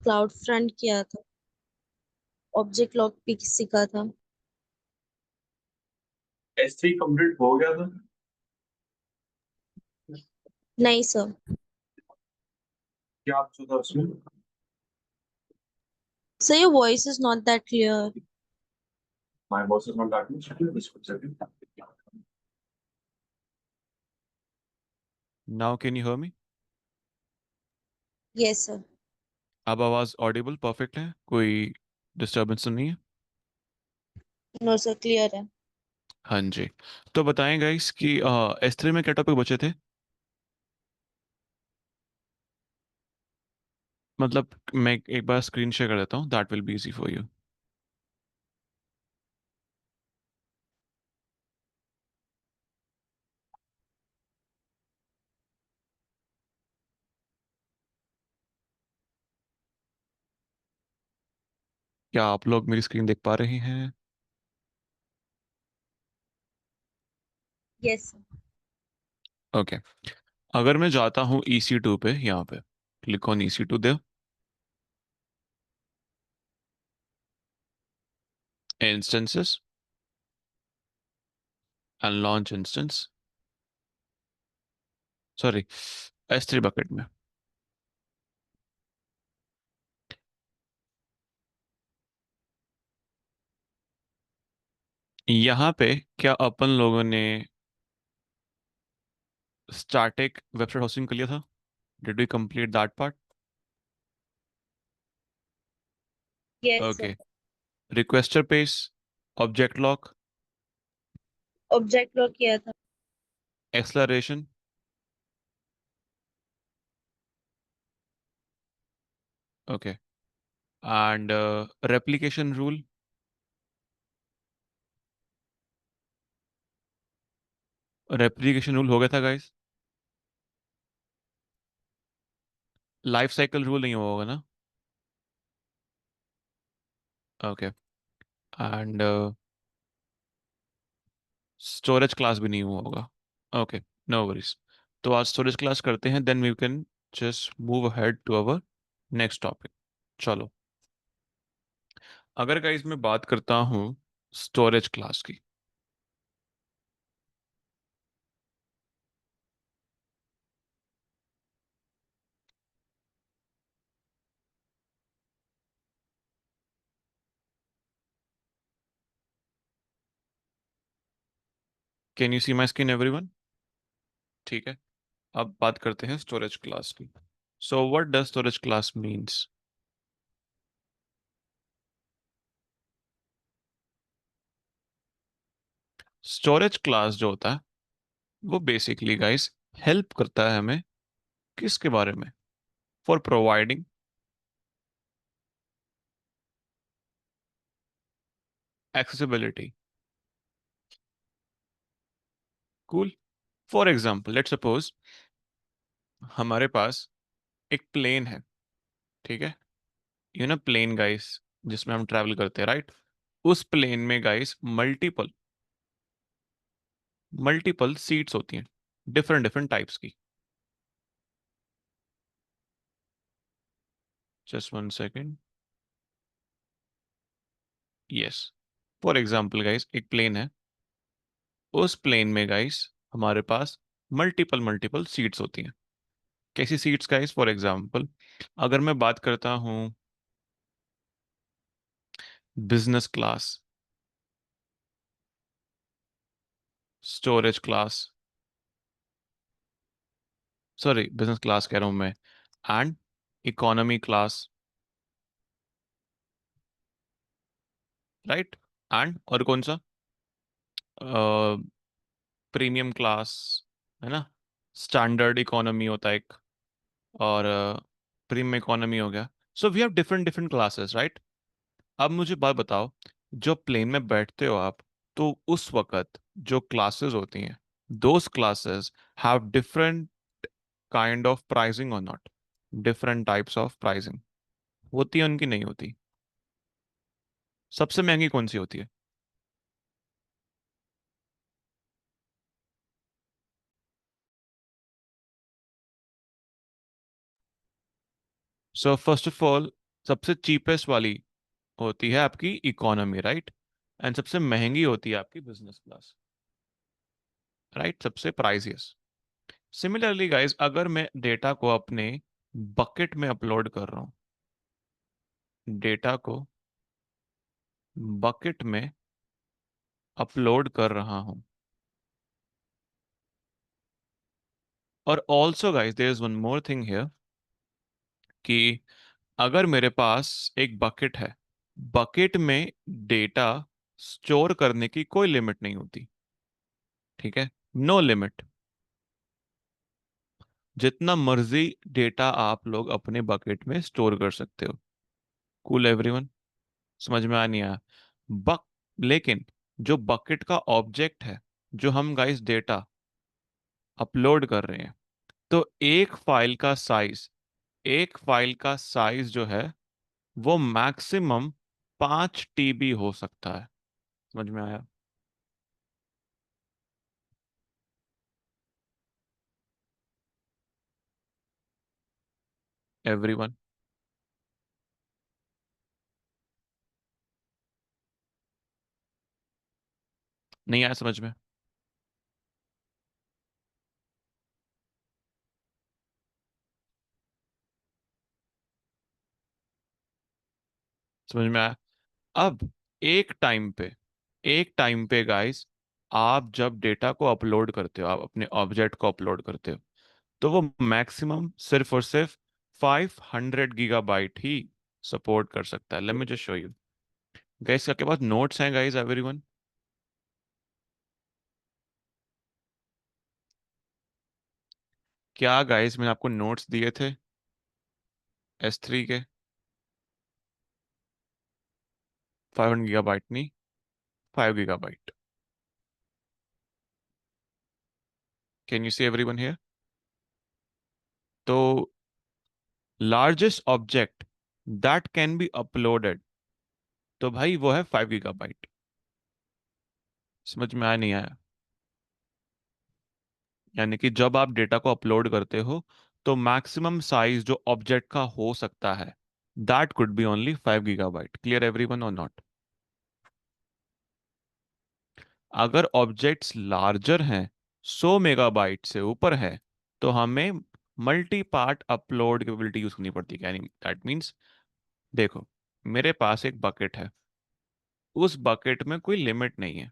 Cloud front किया था। Object lock भी सीखा था। S3 कंप्लीट हो गया था? नहीं सर। क्या आप था उसमें? Sir your voice is not that clear. My boss is not that much. Just one second. Now can you hear me? Yes sir. अब आवाज ऑडिबल परफेक्ट है, कोई डिस्टरबेंस तो नहीं है? नो सर, क्लियर है। हाँ जी। तो बताएं गाइस कि S3 में क्या टॉपिक बचे थे? मतलब मैं एक बार स्क्रीन शेयर कर देता हूँ, that will be easy for you. क्या आप लोग मेरी स्क्रीन देख पा रहे हैं? Yes sir. ओके। अगर मैं जाता हूँ EC2 पे, यहाँ पे click on EC2 they, instances and launch instance, sorry, S3 bucket में। यहाँ पे क्या अपन लोगों ने स्टैटिक वेबसाइट होस्टिंग कर लिया था? Did we complete that part? Yes sir. Okay. Requester page, object lock, object lock किया था। Acceleration, okay, and replication rule, replication rule हो गया था गाइस। लाइफ साइकिल रूल नहीं हुआ होगा ना? ओके। एंड स्टोरेज क्लास भी नहीं हुआ होगा। Okay, no worries. तो आज स्टोरेज क्लास करते हैं, then we can just move ahead to our next topic. चलो। अगर गाइस मैं बात करता हूँ स्टोरेज क्लास की, can you see my screen everyone? ठीक है। अब बात करते हैं स्टोरेज क्लास की। So what does storage class means? Storage class जो होता है वो बेसिकली गाइस हेल्प करता है हमें किसके बारे में? For providing accessibility. Cool. For example let suppose हमारे पास एक प्लेन है, ठीक है? यू नो प्लेन गाइस, जिसमें हम ट्रैवल करते हैं, राइट? उस प्लेन में गाइस मल्टीपल मल्टीपल सीट्स होती हैं, डिफरेंट डिफरेंट टाइप्स की। Just one second. Yes. For example guys एक प्लेन है, उस प्लेन में गाइस हमारे पास मल्टीपल मल्टीपल सीट्स होती हैं। कैसी सीट्स गाइस? फॉर एग्जाम्पल अगर मैं बात करता हूँ business class, storage class, sorry business class कह रहा हूँ मैं, and economy class, right? And और कौन सा? प्रीमियम क्लास, है ना? स्टैंडर्ड इकोनॉमी होता है एक, और प्रीमियम इकोनॉमी हो गया। So we have different different classes, right? अब मुझे बात बताओ, जो प्लेन में बैठते हो आप, तो उस वक्त जो क्लासेस होती हैं, those classes have different kind of pricing और not? Different types of pricing होती है उनकी, नहीं होती? सबसे महंगी कौन सी होती है? सो फर्स्ट ऑफ ऑल सबसे चीपेस्ट वाली होती है आपकी इकोनॉमी, राइट? एंड सबसे महंगी होती है आपकी बिजनेस क्लास, राइट? सबसे प्राइसियस। सिमिलरली गाइस, अगर मैं डेटा को अपने बकेट में अपलोड कर रहा हूँ, डेटा को बकेट में अपलोड कर रहा हूँ, और also guys there is one more thing here, कि अगर मेरे पास एक बकेट है, बकेट में डेटा स्टोर करने की कोई लिमिट नहीं होती, ठीक है? No limit. जितना मर्जी डेटा आप लोग अपने बकेट में स्टोर कर सकते हो। Cool everyone? समझ में आ नहीं आया? बक लेकिन जो बकेट का ऑब्जेक्ट है, जो हम गाइस डेटा अपलोड कर रहे हैं, तो एक फाइल का साइज जो है वो मैक्सिमम 5 TB हो सकता है। समझ में आया? एवरीवन? नहीं आया समझ में? समझ में आया? अब एक टाइम पे गाइस, आप जब डेटा को अपलोड करते हो, आप अपने ऑब्जेक्ट को अपलोड करते हो, तो वो मैक्सिमम सिर्फ और सिर्फ 500 GB ही सपोर्ट कर सकता है। Let me just show you guys. आपके पास नोट्स हैं गाइस, एवरीवन? क्या गाइस मैंने आपको नोट्स दिए थे S3 के? 500 GB नहीं, 5 GB। Can you see everyone here? तो largest object that can be uploaded, तो भाई वो है 5 GB। समझ में आया नहीं आया? यानी कि जब आप डेटा को अपलोड करते हो, तो मैक्सिमम साइज जो ऑब्जेक्ट का हो सकता है, that could be only 5 GB। Clear everyone और नॉट? अगर ऑब्जेक्ट्स लार्जर हैं, 100 MB से ऊपर है, तो हमें multi part upload capability use करनी पड़ती है। यानी दैट मीन्स, देखो, मेरे पास एक बकेट है, उस बकेट में कोई लिमिट नहीं है,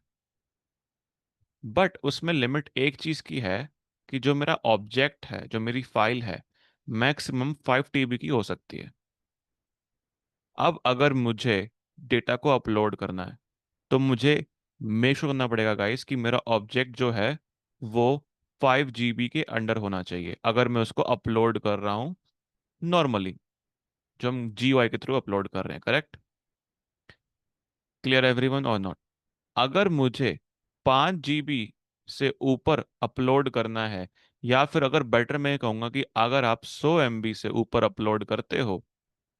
बट उसमें लिमिट एक चीज की है, कि जो मेरा ऑब्जेक्ट है, जो मेरी फाइल है, मैक्सिमम 5 TB की हो सकती है। अब अगर मुझे डेटा को अपलोड करना है, तो मुझे मेक श्योर करना पड़ेगा गाइस कि मेरा ऑब्जेक्ट जो है वो 5 GB के अंडर होना चाहिए, अगर मैं उसको अपलोड कर रहा हूँ नॉर्मली, जो हम GUI के थ्रू अपलोड कर रहे हैं, करेक्ट? क्लियर एवरीवन और नॉट? अगर मुझे 5 GB से ऊपर अपलोड करना है, या फिर अगर बेटर मैं कहूँगा कि अगर आप 100 MB से ऊपर अपलोड करते हो,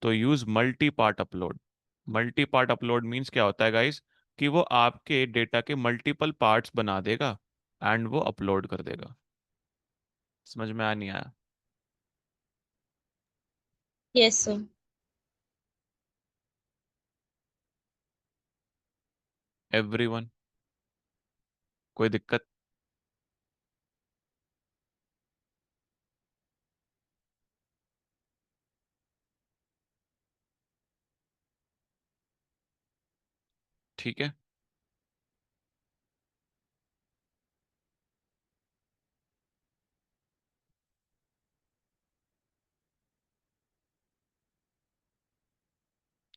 तो use multi part upload. Multi part upload means क्या होता है गाइस? कि वो आपके डेटा के मल्टीपल पार्ट्स बना देगा एंड वो अपलोड कर देगा। समझ में आ नहीं आया? Yes sir. एवरीवन? कोई दिक्कत? ठीक है।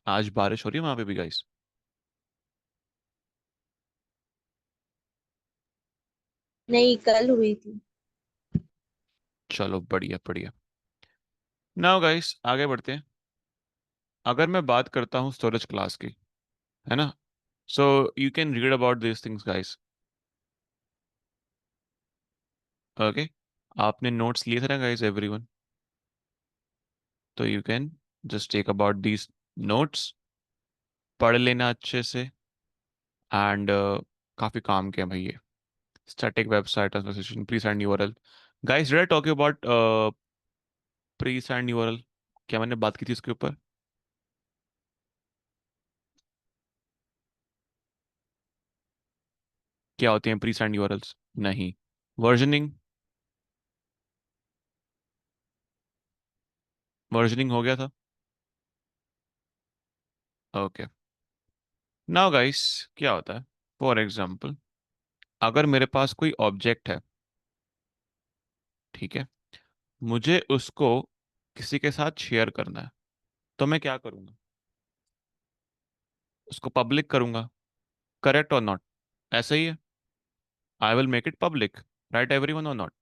आज बारिश हो रही है वहां पे भी गाइस? नहीं, कल हुई थी। चलो बढ़िया बढ़िया। नाउ गाइस आगे बढ़ते हैं। अगर मैं बात करता हूँ स्टोरेज क्लास की, है ना? So you can read about this things guys. Okay, आपने नोट्स लिए थे ना गाइस, एवरीवन? तो you can just take about these notes, पढ़ लेना अच्छे से, एंड काफी काम के हैं भाई ये। Static website association, pre send URL. Guys did I talk about pre send URL? क्या मैंने बात की थी इसके ऊपर? क्या होती हैं प्री साइंड यूआरएल्स? नहीं। वर्जनिंग, वर्जनिंग हो गया था। ओके। नाउ गाइस, क्या होता है, फॉर एग्जांपल, अगर मेरे पास कोई ऑब्जेक्ट है, ठीक है, मुझे उसको किसी के साथ शेयर करना है, तो मैं क्या करूंगा? उसको पब्लिक करूंगा, करेक्ट और नॉट? ऐसा ही है, I will make it public, right everyone और नॉट?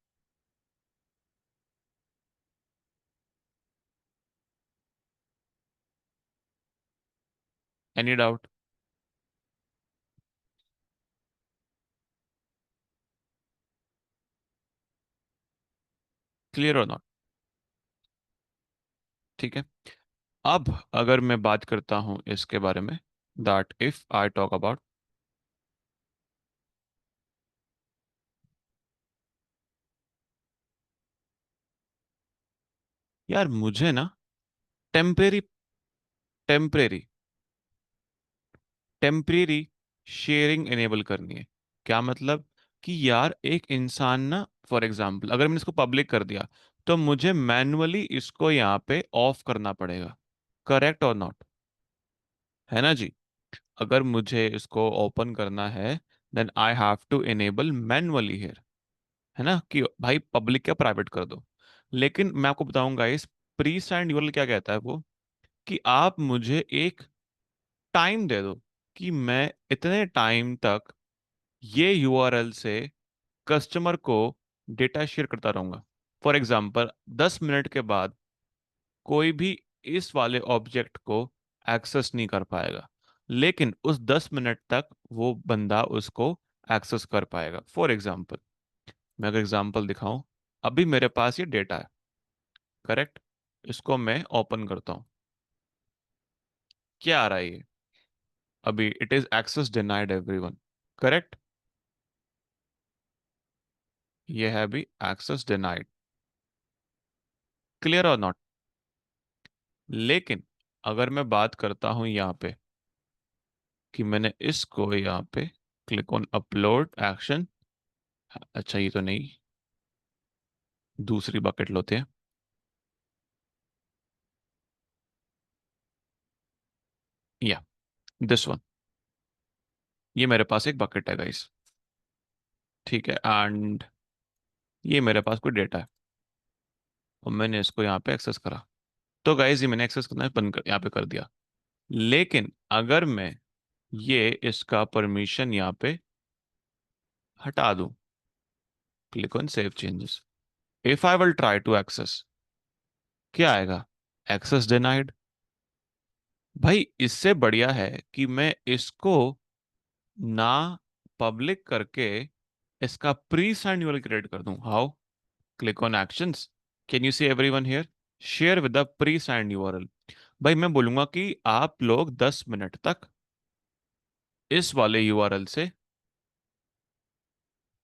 Any doubt? क्लियर और नॉट? ठीक है। अब अगर मैं बात करता हूं इसके बारे में, that if I talk about, यार मुझे ना temporary temporary temporary sharing enable करनी है। क्या मतलब? कि यार एक इंसान ना, फॉर एग्जांपल अगर मैंने इसको पब्लिक कर दिया, तो मुझे मैन्युअली इसको यहाँ पे ऑफ करना पड़ेगा, करेक्ट और नॉट? है ना जी? अगर मुझे इसको ओपन करना है, then I have to enable manually here, है ना, कि भाई पब्लिक क्या प्राइवेट कर दो। लेकिन मैं आपको बताऊंगा इस प्री साइंड यूआरएल क्या कहता है वो, कि आप मुझे एक टाइम दे दो, कि मैं इतने टाइम तक ये यूआरएल से कस्टमर को डेटा शेयर करता रहूंगा। फॉर एग्जांपल 10 मिनट के बाद कोई भी इस वाले ऑब्जेक्ट को एक्सेस नहीं कर पाएगा, लेकिन उस 10 मिनट तक वो बंदा उसको एक्सेस कर पाएगा। फॉर एग्जांपल, मैं अगर एग्जांपल दिखाऊं, अभी मेरे पास ये डेटा है, करेक्ट? इसको मैं ओपन करता हूं, क्या आ रहा है ये? अभी it is access denied everyone, correct? ये है अभी एक्सेस डिनाइड, क्लियर और नॉट? लेकिन अगर मैं बात करता हूं यहाँ पे, कि मैंने इसको यहाँ पे क्लिक ऑन अपलोड एक्शन, अच्छा ये तो नहीं, दूसरी बकेट लेते हैं, या दिस वन, ये मेरे पास एक बकेट है गाइस, ठीक है, एंड ये मेरे पास कोई डेटा है, और मैंने इसको यहाँ पे एक्सेस करा। तो गाइस ये मैंने एक्सेस करना बंद कर यहाँ पे कर दिया। लेकिन अगर मैं ये इसका परमिशन यहाँ पे हटा दूं, click on save changes, if I will try to access, क्या आएगा? Access denied. भाई इससे बढ़िया है कि मैं इसको ना पब्लिक करके इसका प्री साइंड यूआरएल क्रिएट कर दूं। How? Click on actions, can you see everyone here, share with the pre signed URL. भाई मैं बोलूंगा कि आप लोग 10 मिनट तक इस वाले यूआरएल से,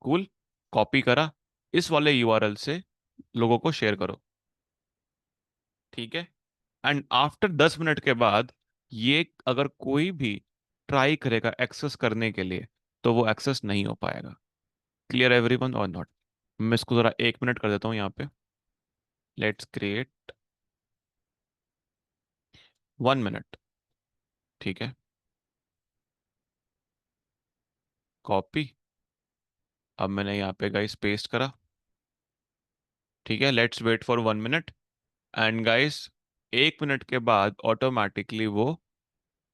कूल, कॉपी करा, इस वाले यूआरएल से लोगों को शेयर करो, ठीक है? एंड आफ्टर 10 मिनट के बाद ये अगर कोई भी ट्राई करेगा एक्सेस करने के लिए, तो वो एक्सेस नहीं हो पाएगा। क्लियर एवरीवन और नॉट? मैं इसको जरा 1 मिनट कर देता हूँ यहाँ पे, लेट्स क्रिएट 1 मिनट, ठीक है, कॉपी, अब मैंने यहाँ पे गाइस पेस्ट करा, ठीक है, let's wait for 1 minute, and guys 1 minute के बाद ऑटोमेटिकली वो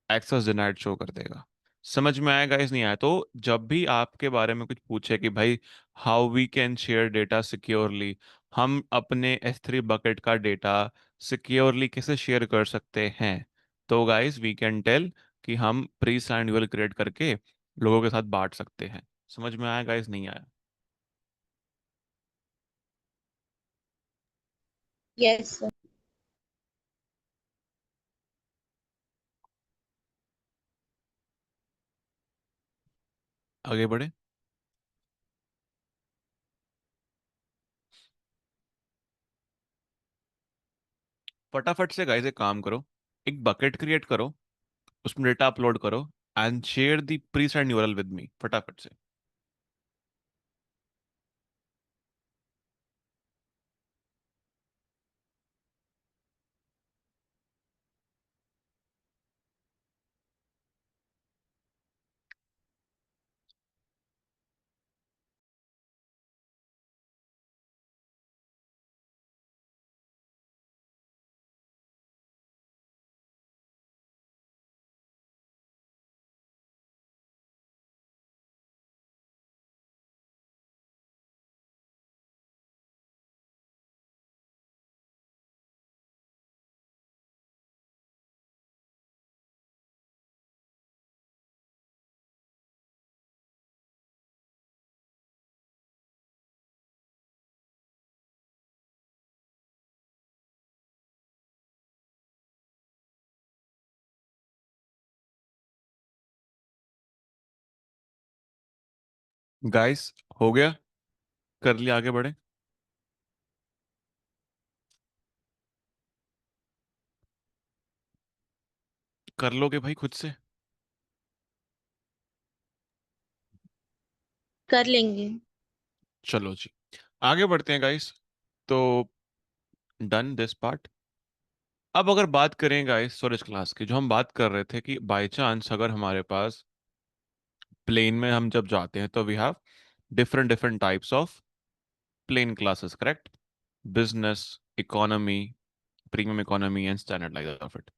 एक्सेस डिनाइड शो कर देगा। समझ में आया गाइस? नहीं आया तो जब भी आपके बारे में कुछ पूछे कि भाई how we can share data securely, हम अपने S3 बकेट का डेटा सिक्योरली कैसे शेयर कर सकते हैं, तो गाइस वी कैन टेल कि हम प्री साइंड यूआरएल क्रिएट करके लोगों के साथ बांट सकते हैं। समझ में आया गाइस? नहीं आया? Yes sir. आगे बढ़े। फटाफट से गाइस एक काम करो, एक बकेट क्रिएट करो, उसमें डेटा अपलोड करो, and share the pre signed URL with me फटाफट से। गाइस, हो गया? कर लिया, आगे बढ़े। कर लोगे भाई खुद से? कर लेंगे। चलो जी, आगे बढ़ते हैं गाइस। तो डन दिस पार्ट। अब अगर बात करें गाइस स्टोरेज क्लास की, जो हम बात कर रहे थे कि बाय चांस अगर हमारे पास प्लेन में हम जब जाते हैं तो we have different different types of plane classes, correct? Business, economy, premium economy and standard, like of it.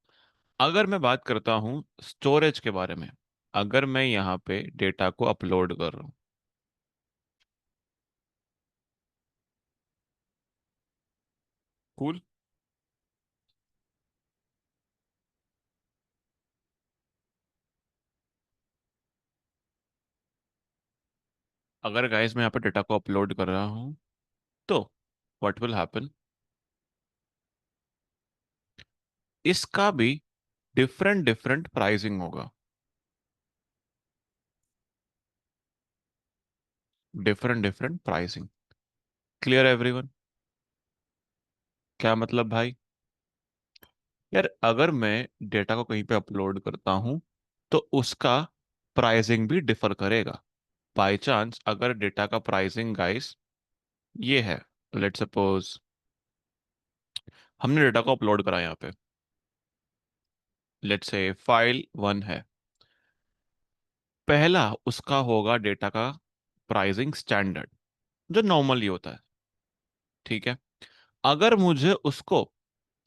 अगर मैं बात करता हूँ स्टोरेज के बारे में, अगर मैं यहाँ पे डेटा को अपलोड कर रहा हूँ, कूल। अगर गाइस मैं यहाँ पे डेटा को अपलोड कर रहा हूँ तो व्हाट विल हैपन, इसका भी डिफरेंट डिफरेंट प्राइसिंग होगा। Different different pricing. Clear everyone? क्या मतलब भाई? यार अगर मैं डेटा को कहीं पे अपलोड करता हूँ तो उसका प्राइसिंग भी डिफर करेगा। बाय चांस अगर डेटा का प्राइसिंग गाइस ये है, लेट्स सपोज हमने डेटा को अपलोड करा यहाँ पे, लेट्स से फाइल 1 है। पहला उसका होगा डेटा का प्राइसिंग स्टैंडर्ड, जो नॉर्मली होता है, ठीक है। अगर मुझे उसको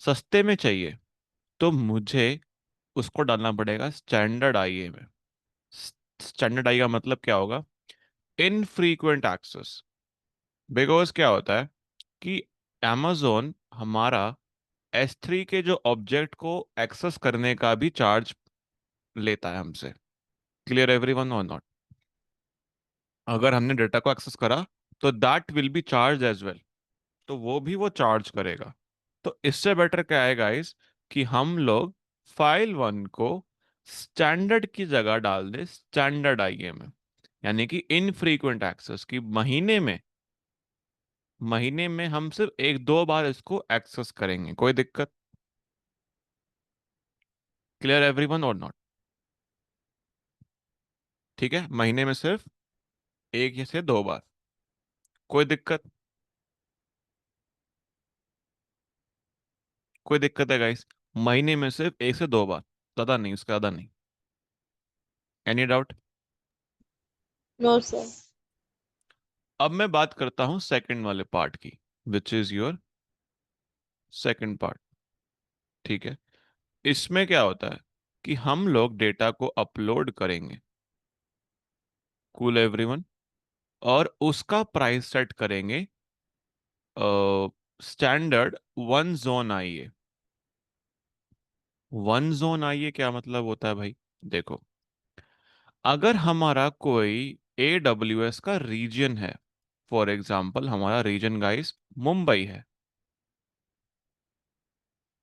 सस्ते में चाहिए तो मुझे उसको डालना पड़ेगा स्टैंडर्ड आईए में। स्टैंडर्ड आई का मतलब क्या होगा? Infrequent access. बिकॉज क्या होता है कि amazon हमारा S3 के जो ऑब्जेक्ट को एक्सेस करने का भी चार्ज लेता है हमसे। क्लियर एवरीवन और नॉट? अगर हमने डेटा को एक्सेस करा तो that will be charge as well, तो वो भी वो चार्ज करेगा। तो इससे बेटर क्या है गाइस कि हम लोग फाइल 1 को स्टैंडर्ड की जगह डाल दे स्टैंडर्ड आईए में, यानी कि इनफ्रीक्वेंट एक्सेस की महीने में हम सिर्फ एक दो बार इसको एक्सेस करेंगे, कोई दिक्कत? क्लियर एवरीवन और नॉट? ठीक है, महीने में सिर्फ एक या से दो बार, कोई दिक्कत? कोई दिक्कत है गाइस? महीने में सिर्फ एक से दो बार, ज्यादा नहीं, उसका ज्यादा नहीं। Any doubt? No sir. अब मैं बात करता हूं सेकंड वाले पार्ट की, which is your second part, ठीक है। इसमें क्या होता है कि हम लोग डेटा को अपलोड करेंगे, कूल एवरीवन, और उसका प्राइस सेट करेंगे स्टैंडर्ड 1 जोन आईए। 1 जोन आईए क्या मतलब होता है भाई? देखो, अगर हमारा कोई AWS का रीजन है, फॉर एग्जाम्पल हमारा रीजन गाइस मुंबई है,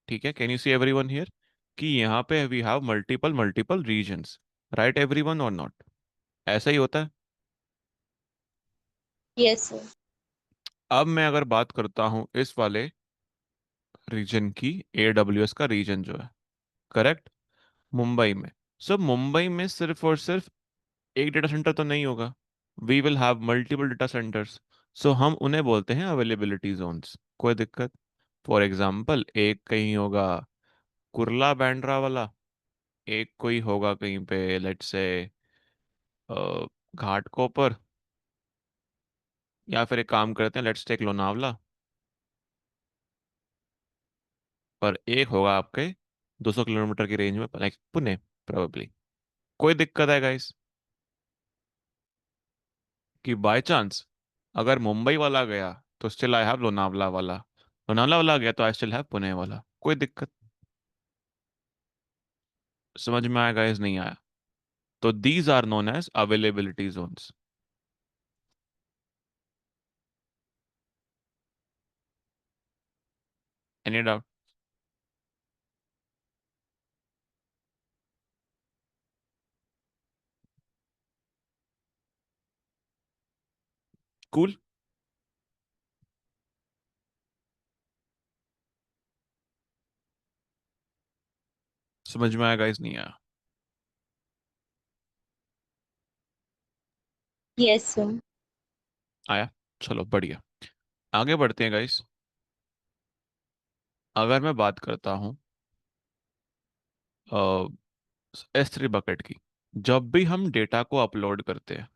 ठीक है। Can you see everyone here कि यहाँ पे we have multiple multiple regions, right everyone और नॉट? ऐसा ही होता है। Yes sir. अब मैं अगर बात करता हूँ इस वाले रीजन की, AWS का रीजन जो है, करेक्ट, मुंबई में। सो मुंबई में सिर्फ और सिर्फ एक डेटा सेंटर तो नहीं होगा, we will have multiple data centres. So हम उन्हें बोलते हैं अवेलेबिलिटी जोन्स, कोई दिक्कत? फॉर एग्जाम्पल एक कहीं होगा कुर्ला बांद्रा वाला, एक कोई होगा कहीं पे लेट्स से घाटकोपर, या फिर एक काम करते हैं, लेट्स टेक लोनावला, और एक होगा आपके 200 किलोमीटर की रेंज में लाइक पुणे, प्रोबेबली। कोई दिक्कत है गाइस कि बाय चांस अगर मुंबई वाला गया तो स्टिल आई हैव लोनावला वाला, लोनावला वाला गया तो आई स्टिल हैव पुणे वाला, कोई दिक्कत? समझ में आया गाइस, नहीं आया? तो these are known as availability zones. Any doubt? Cool. समझ में आया गाइस, नहीं आया? Yes sir. आया। चलो बढ़िया। आगे बढ़ते हैं गाइस। अगर मैं बात करता हूँ S3 बकेट की, जब भी हम डेटा को अपलोड करते हैं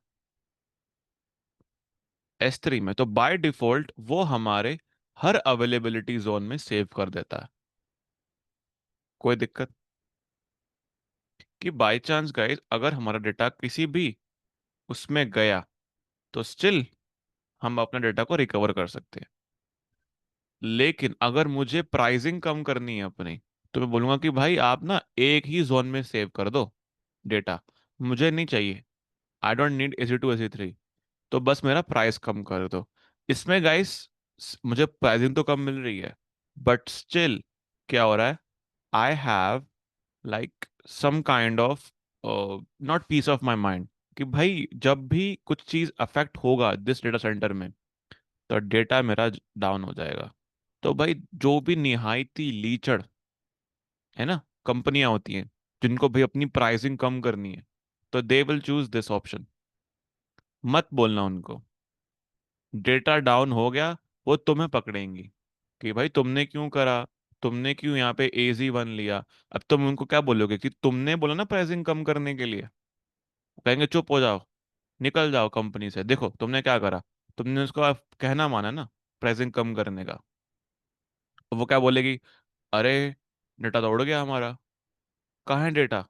S3 में, तो बाय डिफॉल्ट वो हमारे हर अवेलेबिलिटी जोन में सेव कर देता है। कोई दिक्कत? कि बाय चांस गाइस अगर हमारा डेटा किसी भी उसमें गया, तो स्टिल हम अपना डेटा को रिकवर कर सकते हैं। लेकिन अगर मुझे प्राइसिंग कम करनी है अपनी, तो मैं बोलूंगा कि भाई आप ना एक ही जोन में सेव कर दो डेटा, मुझे नहीं चाहिए। I don't need AC2 AC3, तो बस मेरा प्राइस कम कर दो। इसमें गाइस मुझे प्राइसिंग तो कम मिल रही है, बट स्टिल क्या हो रहा है, I have like some kind of not peace of my mind, कि भाई जब भी कुछ चीज अफेक्ट होगा दिस डेटा सेंटर में, तो डेटा मेरा डाउन हो जाएगा। तो भाई जो भी निहायती लीचड़ है ना कंपनियां होती हैं, जिनको भाई अपनी प्राइसिंग कम करनी है, तो they will choose this option. मत बोलना उनको, डेटा डाउन हो गया वो तुम्हें पकड़ेंगी कि भाई तुमने क्यों करा, तुमने क्यों यहाँ पे AZ1 लिया। अब तुम उनको क्या बोलोगे कि तुमने बोला ना प्राइसिंग कम करने के लिए? कहेंगे चुप हो जाओ, निकल जाओ कंपनी से, देखो तुमने क्या करा, तुमने उसका कहना माना ना प्राइसिंग कम करने का। तो वो क्या बोलेगी, अरे डेटा तो उड़ गया हमारा, कहाँ है डेटा?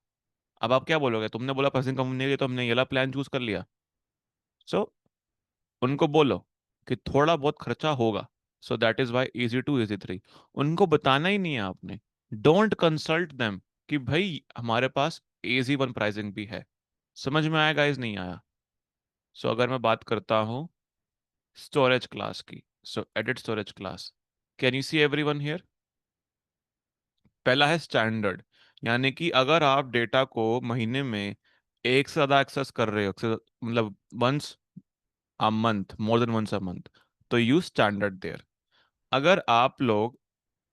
अब आप क्या बोलोगे, तुमने बोला प्राइसिंग कम नहीं की तो हमने ये वाला प्लान चूज कर लिया। सो उनको बोलो कि थोड़ा बहुत खर्चा होगा, so that is Y AC2 AC3। उनको बताना ही नहीं है आपने। डोंट कंसल्ट देम कि भाई हमारे पास AZ1 प्राइसिंग भी है। समझ में आया गाइस, नहीं आया? सो अगर मैं बात करता हूँ स्टोरेज क्लास की, so edit storage class, can you see everyone here? पहला है स्टैंडर्ड, यानी कि अगर आप डेटा को महीने में एक से ज्यादा एक्सेस कर रहे हो, मतलब once a month, more than once a month, तो यूज स्टैंडर्ड देयर। अगर आप लोग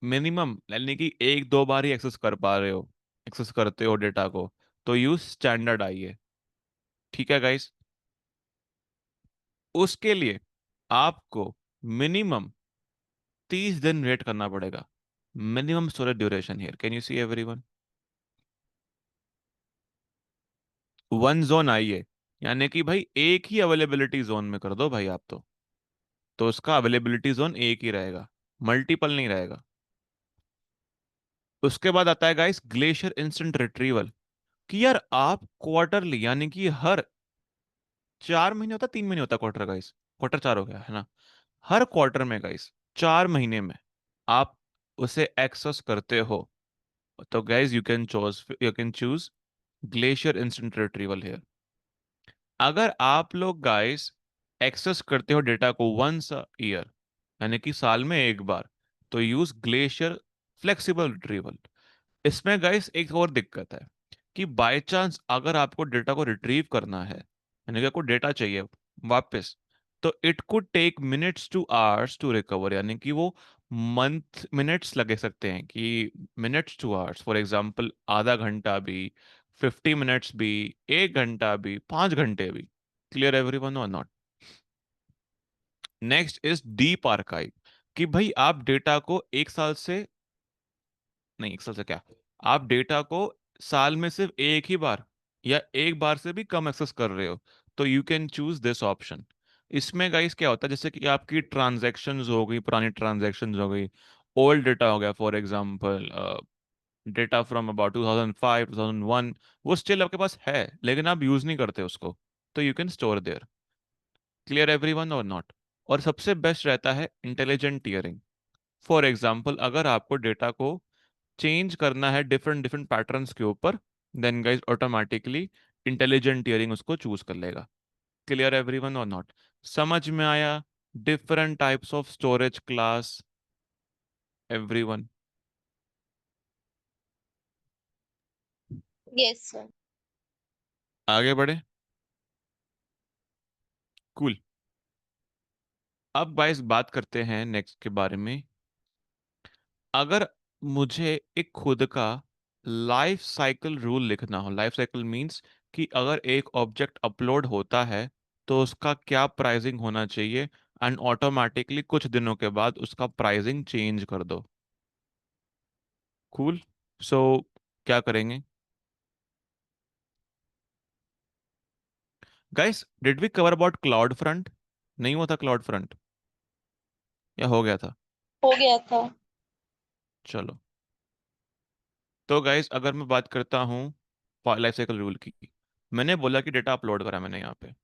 मिनिमम यानी कि एक दो बार ही एक्सेस कर पा रहे हो, एक्सेस करते हो डेटा को, तो यूज स्टैंडर्ड आइए। ठीक है गाइस? उसके लिए आपको मिनिमम 30 दिन वेट करना पड़ेगा। Minimum storage duration here, can you see everyone? One zone आइए, यानी कि भाई एक ही अवेलेबिलिटी जोन में कर दो भाई आप तो उसका अवेलेबिलिटी जोन एक ही रहेगा, मल्टीपल नहीं रहेगा। उसके बाद आता है गाइस ग्लेशियर इंस्टेंट रिट्रीवल, कि यार आप क्वार्टरली यानी कि हर 4 महीने होता, 3 महीने होता क्वार्टर गाइस, क्वार्टर 4 हो गया है ना, हर क्वार्टर में गाइस 4 महीने में आप उसे एक्सेस करते हो, तो guys you can choose glacier instant retrieval here. अगर आप लोग गाइस एक्सेस करते हो डेटा को वंस अ ईयर, यानी कि साल में एक बार, तो यूज ग्लेशियर फ्लेक्सिबल रिट्रीवल। इसमें गाइस एक और दिक्कत है कि बाय चांस अगर आपको डेटा को रिट्रीव करना है, यानी कि आपको डेटा चाहिए वापस, तो it could take minutes to hours to recover, यानी कि वो मंथ मिनट्स लगे सकते हैं, कि minutes to hours, for example आधा घंटा भी, 50 मिनट्स भी, 1 घंटा भी, 5 घंटे भी। क्लियर एवरीवन और not? Next is deep archive, कि भाई आप डेटा को एक साल से, नहीं एक साल से क्या, आप डेटा को साल में सिर्फ एक ही बार या एक बार से भी कम एक्सेस कर रहे हो, तो you can choose this option. इसमें गाइस क्या होता है, जैसे कि आपकी ट्रांजैक्शंस हो गई, पुरानी ट्रांजैक्शंस हो गई, ओल्ड डेटा हो गया, for example data from about 2005 2001, वो स्टिल आपके पास है लेकिन आप यूज नहीं करते उसको, तो you can store there. Clear everyone और नॉट? और सबसे बेस्ट रहता है इंटेलिजेंट टियरिंग। फॉर एग्जांपल अगर आपको डेटा को चेंज करना है डिफरेंट डिफरेंट पैटर्न्स के ऊपर, then guys automatically intelligent tiering उसको चूज कर लेगा। क्लियर एवरीवन और नॉट? समझ में आया? Different types of storage class everyone? Yes sir. आगे बढ़े। कूल। अब गाइस बात करते हैं नेक्स्ट के बारे में। अगर मुझे एक खुद का लाइफ साइकिल रूल लिखना हो, लाइफ साइकिल मींस कि अगर एक ऑब्जेक्ट अपलोड होता है तो उसका क्या प्राइसिंग होना चाहिए, एंड ऑटोमेटिकली कुछ दिनों के बाद उसका प्राइसिंग चेंज कर दो। कूल। सो क्या करेंगे guys? Did we cover about cloud front? नहीं हुआ था क्लाउड फ्रंट, या हो गया था? हो गया था। चलो। तो गाइस अगर मैं बात करता हूँ लाइफ साइकिल रूल की, मैंने बोला कि डेटा अपलोड करा मैंने यहाँ पे,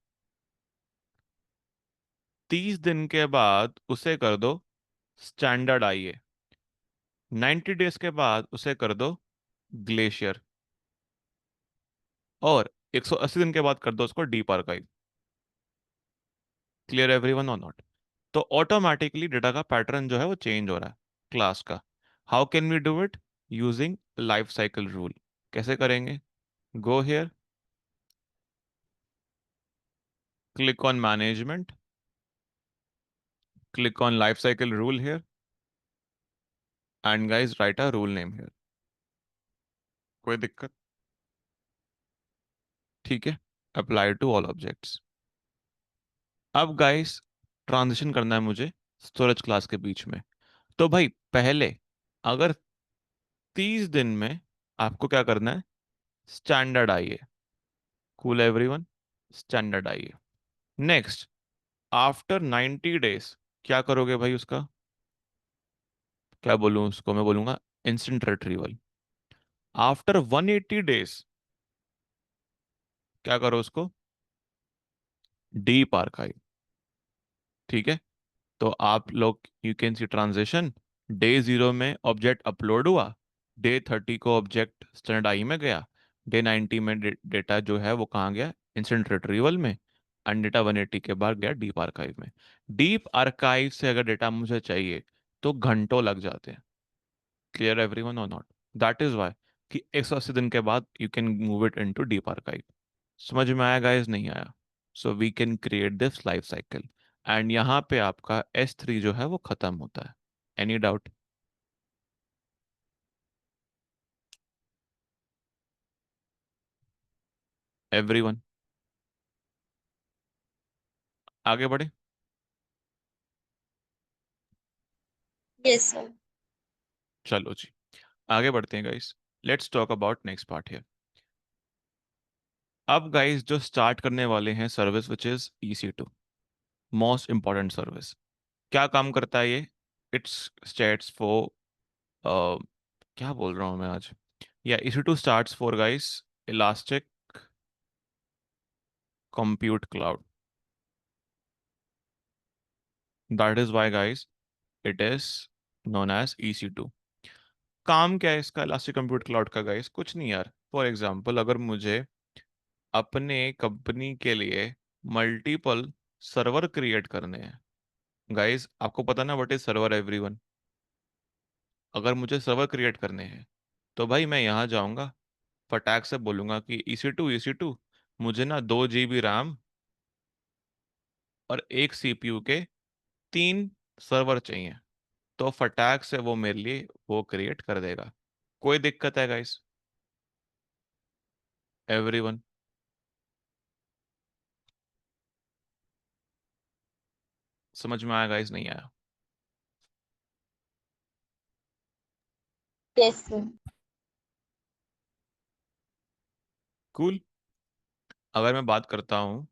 30 दिन के बाद उसे कर दो स्टैंडर्ड आईए, 90 डेज के बाद उसे कर दो ग्लेशियर, और 180 दिन के बाद कर दो उसको डीप आर्काइव। क्लियर एवरीवन और नॉट? तो ऑटोमेटिकली डेटा का पैटर्न जो है वो चेंज हो रहा है क्लास का। How can we do it? Using life cycle rule. कैसे करेंगे? Go here, click on management, click on life cycle rule here, and guys write a rule name here. कोई दिक्कत? ठीक है। Apply to all objects. अब guys transition करना है मुझे स्टोरेज क्लास के बीच में। तो भाई पहले, अगर 30 दिन में आपको क्या करना है? स्टैंडर्ड आइए। कूल एवरीवन, स्टैंडर्ड आइए। नेक्स्ट, आफ्टर 90 डेज क्या करोगे भाई उसका? क्या बोलूं उसको? मैं बोलूंगा इंस्टेंट रिट्रीवल। आफ्टर 180 डेज क्या करो उसको? Deep archive. ठीक है। तो आप लोग you can see transition. Day 0 में ऑब्जेक्ट अपलोड हुआ, डे 30 को ऑब्जेक्ट स्टैंडर्ड आई में गया, डे 90 में डेटा जो है वो कहाँ गया? इंस्टेंट रिट्रीवल में। एंड डेटा 180 के बाद गया डीप आर्काइव में। डीप आर्काइव से अगर डेटा मुझे चाहिए तो घंटों लग जाते हैं। क्लियर एवरीवन और नॉट? दैट इज वाई कि 180 दिन के बाद you can move it into deep archive. समझ में आया गाइस? नहीं आया? So we can create this life cycle, and यहाँ पे आपका S3 जो है वो खत्म होता है। Any doubt? एवरीवन? आगे बढ़े? Yes sir. चलो जी, आगे बढ़ते हैं guys. Let's talk about next part here. अब गाइस जो स्टार्ट करने वाले हैं service which is EC2, most important service. क्या काम करता है ये? इट्स स्टेट्स फॉर, क्या बोल रहा हूँ मैं आज? या EC2 starts for guys elastic compute cloud. That is why guys it is known as EC2। काम क्या है इसका इलास्टिक कंप्यूट क्लाउड का गाइस? कुछ नहीं यार। फॉर एग्जांपल अगर मुझे अपने कंपनी के लिए मल्टीपल सर्वर क्रिएट करने हैं, गाइस आपको पता ना व्हाट इज सर्वर एवरीवन? अगर मुझे सर्वर क्रिएट करने हैं तो भाई मैं यहाँ जाऊँगा, फटाक से बोलूंगा कि EC2 मुझे ना 2 GB रैम और एक CPU के 3 सर्वर चाहिए, तो फटाक से वो मेरे लिए वो क्रिएट कर देगा। कोई दिक्कत है गाइस? एवरीवन? समझ में आया गाइस? नहीं आया? Yes sir. कूल। अगर मैं बात करता हूँ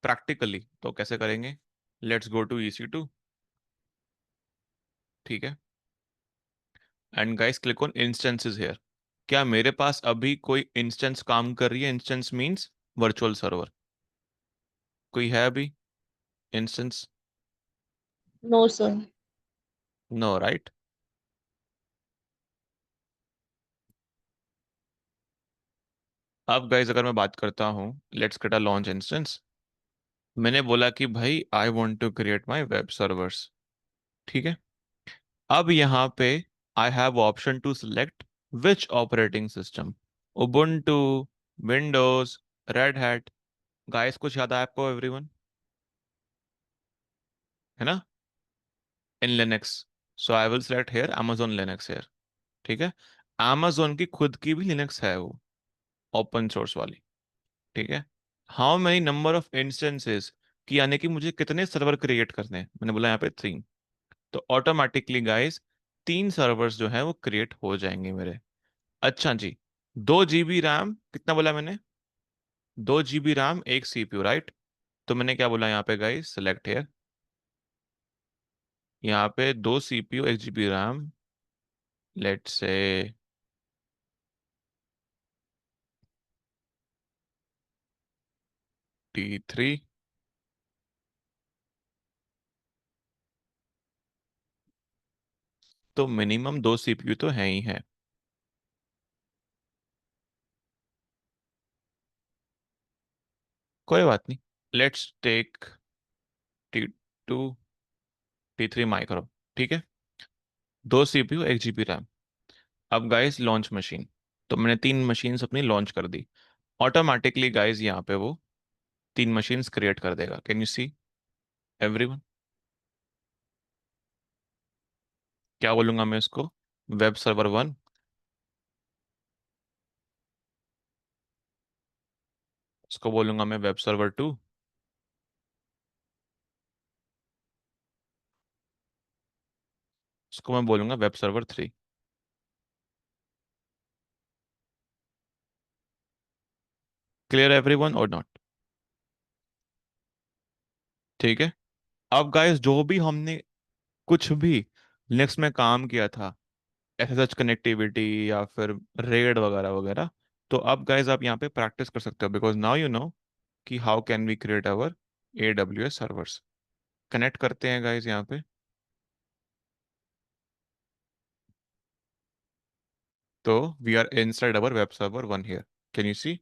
प्रैक्टिकली तो कैसे करेंगे? Let's go to EC2। ठीक है। And guys click on instances here. क्या मेरे पास अभी कोई इंस्टेंस काम कर रही है? Instance means virtual server. कोई है अभी instance? No sir. No right? अब गाइस अगर मैं बात करता हूँ, let's get a launch instance. मैंने बोला कि भाई I want to create my web servers. ठीक है। अब यहाँ पे I have option to select which operating system, Ubuntu, Windows, Red Hat. Guys कुछ याद है आपको एवरीवन? है ना, in Linux. So I will select hair amazon Linux here. ठीक है, amazon की खुद की भी लिनक्स है वो, ओपन सोर्स वाली। ठीक है, how many number of instances, कि यानी कि मुझे कितने सर्वर क्रिएट करने हैं, मैंने बोला यहाँ पे 3। तो ऑटोमेटिकली गाइस 3 सर्वर्स जो है वो क्रिएट हो जाएंगे मेरे। अच्छा जी, 2 GB रैम, कितना बोला मैंने? 2 GB रैम, 1 CPU, राइट? तो मैंने क्या बोला यहाँ पे गाइस, सेलेक्ट है यहाँ पे 2 CPU, 1 GB RAM, let's say T3। तो मिनिमम 2 CPU तो है ही है, कोई बात नहीं। Let's take T2, T3 micro. ठीक है, 2 CPU, 1 GB रैम। अब गाइस लॉन्च मशीन, तो मैंने 3 मशीन्स अपनी लॉन्च कर दी। ऑटोमेटिकली गाइस यहाँ पे वो 3 मशीन्स क्रिएट कर देगा। Can you see everyone? क्या बोलूंगा मैं इसको, वेब सर्वर 1, इसको बोलूंगा मैं वेब सर्वर 2, इसको मैं बोलूंगा वेब सर्वर 3। क्लियर एवरीवन और नॉट? ठीक है, अब गाइस जो भी हमने कुछ भी लिनक्स में काम किया था, एसएसएच कनेक्टिविटी या फिर रेड वगैरह वगैरह, तो अब गाइस आप यहाँ पे प्रैक्टिस कर सकते हो, बिकॉज नाउ यू नो कि how can we create our AWS servers. Connect करते हैं गाइस यहाँ पे। तो we are inside our web server 1 here, can you see?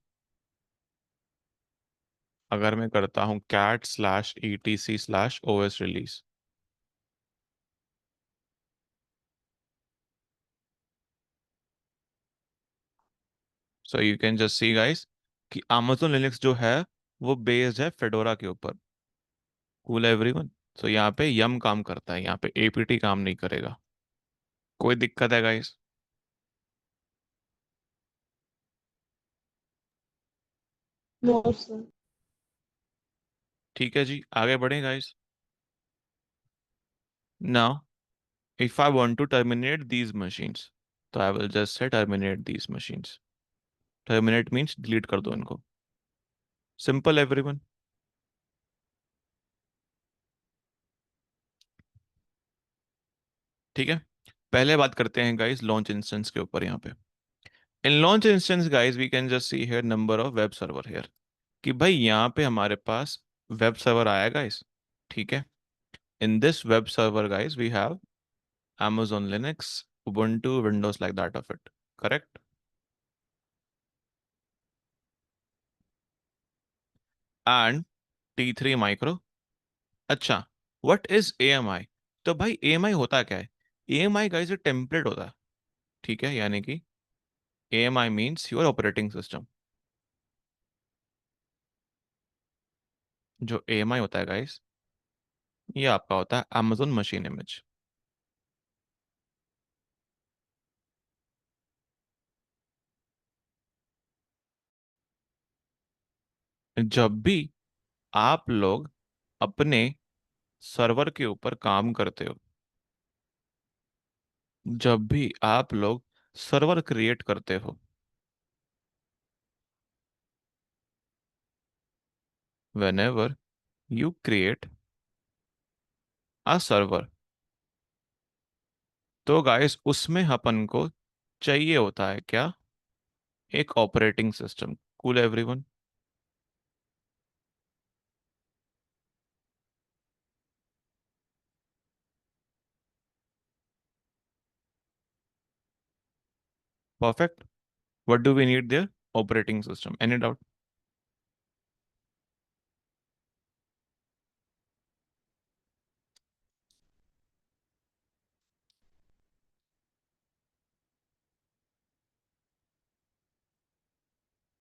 अगर मैं करता हूँ cat/etc/os release, so you can just see guys कि amazon लिनक्स जो है वो बेस्ड है फेडोरा के ऊपर। Cool everyone? सो यहाँ पे यम काम करता है, यहाँ पे एपीटी काम नहीं करेगा। कोई दिक्कत है गाइस? No sir. ठीक है जी, आगे बढ़े guys. Now if I want to terminate these machines, तो I will just say terminate these machines. Terminate means delete कर दो इनको। Simple everyone. ठीक है, पहले बात करते हैं गाइस लॉन्च इंस्टेंस के ऊपर। यहाँ पे in launch instance guys we can just see here number of web server here, कि भाई यहाँ पे हमारे पास वेब सर्वर आया गाइस। ठीक है, in this web server guys we have amazon linux, ubuntu, windows, like that of it, correct? And T3 micro. अच्छा, व्हाट इज AMI? तो भाई AMI होता क्या है? AMI गाइस एक टेम्पलेट होता है। ठीक है, यानी कि AMI means your operating system. जो AMI होता है गाइस, ये आपका होता है amazon मशीन इमेज। जब भी आप लोग अपने सर्वर के ऊपर काम करते हो, जब भी आप लोग सर्वर क्रिएट करते हो, whenever you create a server, तो गाइस उसमें अपन को चाहिए होता है क्या? एक operating system. Cool everyone? Perfect. What do we need there? Operating system. Any doubt?